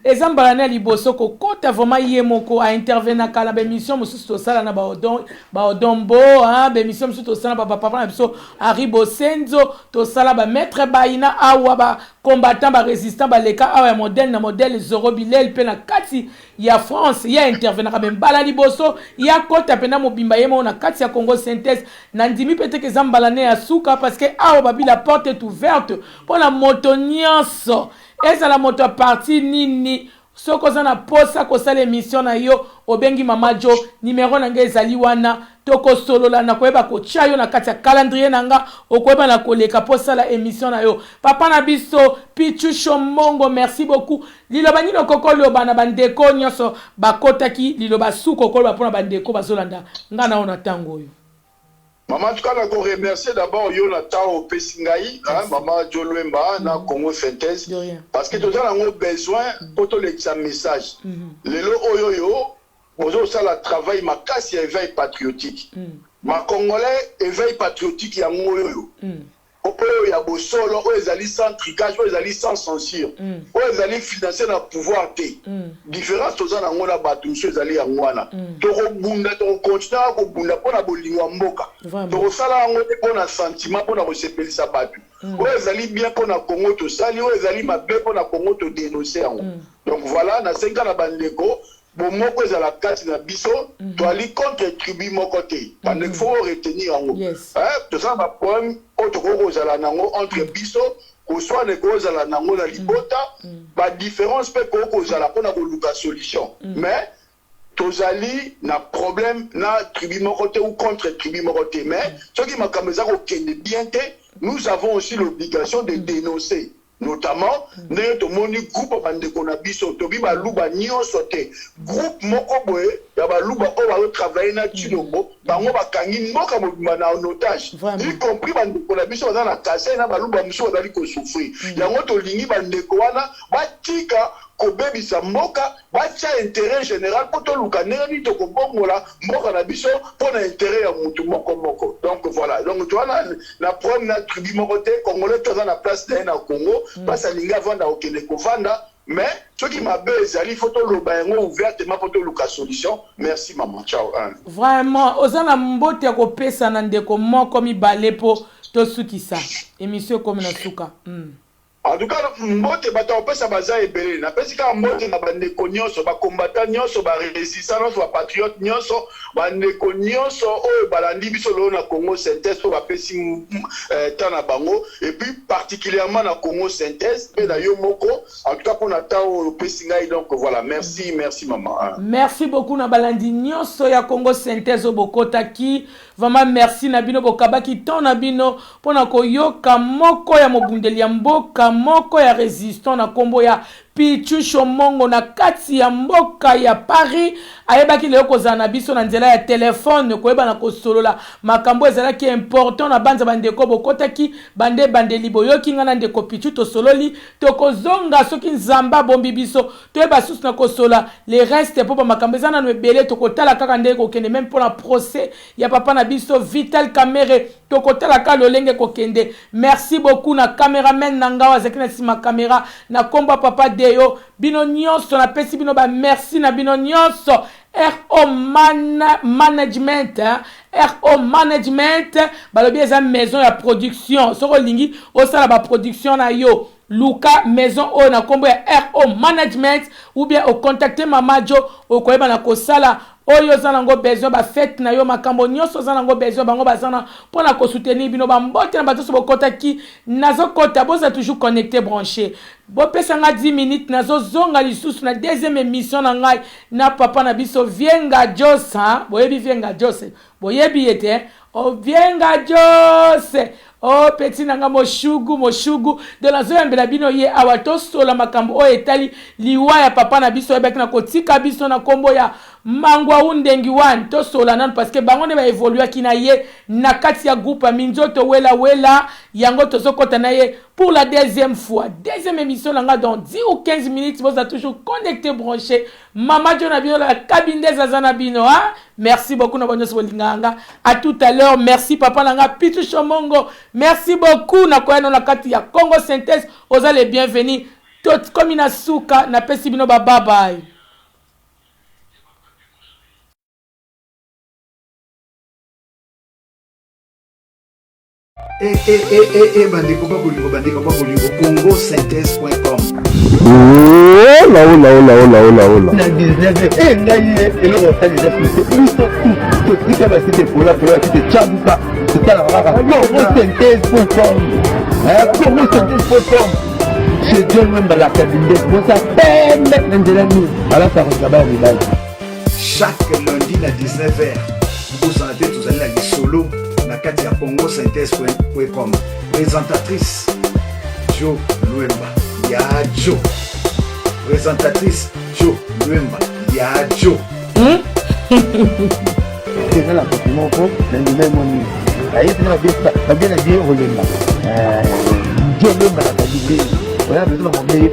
Ezambalana liboso ko kota vraiment yemoko a intervenir kala ba émission mususu to sala na ba odombo hein ba émission mususu to sala ba papa na biso Aribo Senzo to sala ba maître baina awa ba combattant ba résistant ba leka awa modèle Zoro Bilel pe na kati ya France ya intervenir ka bala liboso ya kota pena mobimba yemo na kati ya Congo synthèse na ndimi peut-être que zambalane ya suka parce que awa ba bi la porte est ouverte pour la motoniance. Eza la moto parti nini soko za na posa ko sala émission na yo obengi mama Jo numéro nanga ezali wana toko solola na koyeba ko chayo na kati ya calendrier nanga okoyeba na koleka posa la émission na yo papa na biso Pichu Shomongo merci beaucoup liloba nino kokolo bana bandeko nyoso bakotaki liloba suko kokolo pona bandeko bazolanda ngana ona tango yo. Maman, en tout cas, je remercie d'abord Jonathan au Pessingaï, Maman Jo Luemba, na Congo Synthèse. Parce que nous avons besoin pour te laisser un message. Les lots oyoyo, bozo sala travail makasi ya éveil patriotique ma congolais éveil patriotique ya ngoyo oyo ya bosolo oyo ezali sans tricage oyo ezali sans censure oyo ezali financé na pouvoir te différence toza nango na bato mosusu ezali yango wana tokobunda tokokontinue kobunda mpona bolingo ya mboka tokosala yango te mpona sentiment mpona kosepelisa bato oyo ezali bien mpona kongo tosali oyo ezali mabe mpona kongo todénonce yango donc voilà nasenga na bandeko bomoko ezala kati na biso toali contre tribu moko te bandeko fo retenir yango tosala na problème oyo tokoki kozala nango entre biso koswane kozala nango na libota badiférence mpe koki kozala mpona koluka solution mais tozali na problème na tribu moko te ou contre tribu moko te mais soki makambo eza kokende bien te nous avons aussi l'obligation de dénoncer notamment ndenge tomoni groupe bandeko na biso tobi baluba nyonso te groupe moko boye ya baluba oyo bazotravaille na Tshilombo bango bakangi mboka mobimba na en otage y compris bandeko na biso baza na Kasai na baluba mosusu bazali kosouffrir yango tolingi bandeko wana batika kobebisa mboka batia intérêt général mpo toluka ndenge nini tokobongola mboka na biso mpo na intérêt ya mutu moko moko donc voilà donc toza na problème na tribu moko te congolais toza na place na ye na Congo mpasi alingi avanda okende kovanda mais soki mabe ezali fo toloba yango ouvertement mpo toluka solution merci maman ciao vraiment oza na mbote ya kopesa na ndeko moko mibale mpo tosukisa émission comme na suka en tout cas mbote bato opesa baza ebele napesi kaka mbote na bandeko nyonso bakombata nyonso barésistant nyonso bapatriote nyonso bandeko nyonso oyo balandi biso lelo na Congo synthèse mpo bapesi temps na bango et puis particulièrement na Congo synthèse mpe na yo moko en tout cas mpona temps oyo opesi ngai donc voilà merci maman merci beaucoup na balandi nyonso ya Congo synthèse oyo bokotaki vraiment merci na bino bokabaki temps na bino mpona koyoka moko ya mobundeli ya mboka moko ya résistant na kombo ya Pichu Shomongo na kati ya mboka ya Paris ayebaki leo kozala na biso na nzela ya telefone koyeba na kosolola makambo ezalaki important na banza bandeko bokotaki bandeli boyoki nga na ndeko Pichu tosololi tokozonga soki nzamba bombi biso toyeba susu na kosola le reste po ba makambo ezana no ebele tokotala kaka ndeko kokende même pour la procès ya papa na biso Vital Kamere tokotala ka lolenge kokende merci beaucoup na cameraman na ngawa zakina sima camera na komba papa deyo bino nyonso na pesi bino ba merci na bino nyonso RO management RO management balobi eza maison ya production soko lingi osala ba production na yo Luka maison o na kombo ya RO management ou bien au contacter mamajo okoyeba na kosala oyo zanango besoin ba fête na yo makambo nyonso zanango besoin bango bazana pona ko soutenir bino ba mbote na bato so bokota ki nazo kota boza toujours connecté branché bo pesanga 10 minutes nazo zonga lisusu na deuxième émission na ngai na papa na biso Vienga Josa boyebi Vienga Jose boyebi ete o Vienga Jose oh petit nanga moshugu de la zone mbela bino ye awato sola makambo o etali liwa ya papa na biso ebaki na kotika biso na kombo ya mangwa undengi wan to sola nan parce que bango ne ba évoluer kina ye na kati ya groupe minzoto wela yango tozokota na ye pour la deuxième fois deuxième émission nanga dans 10 ou 15 minutes vous êtes toujours connecté branché mama jona bino la cabine des azana bino hein merci beaucoup na bonyo bolinganga à tout à l'heure merci papa nanga Pichu Shomongo merci beaucoup na koyano na kati ya Congo synthèse aux allez bienvenue tout comme ina suka na pesi bino bye bye. Bandeko Congo synthèse.com. Là. Na 19 eloko osalisa totika basite pola tite chambuka totala kaka congosynthèse.com congosynthèse.com chez John Wemba la cabine bosa pembe na nzela nini alasa kosaba mibali chaque lundi na 19h vous en êtes tous allez à solo na kati ya Congo synthèse.com présentatrice Jo Luemba ya Jo présentatrice Jo Luemba ya Jo c'est la population ko na ndime moni ayi tena bien na bien Luemba Jo Luemba la kabile oya besoin de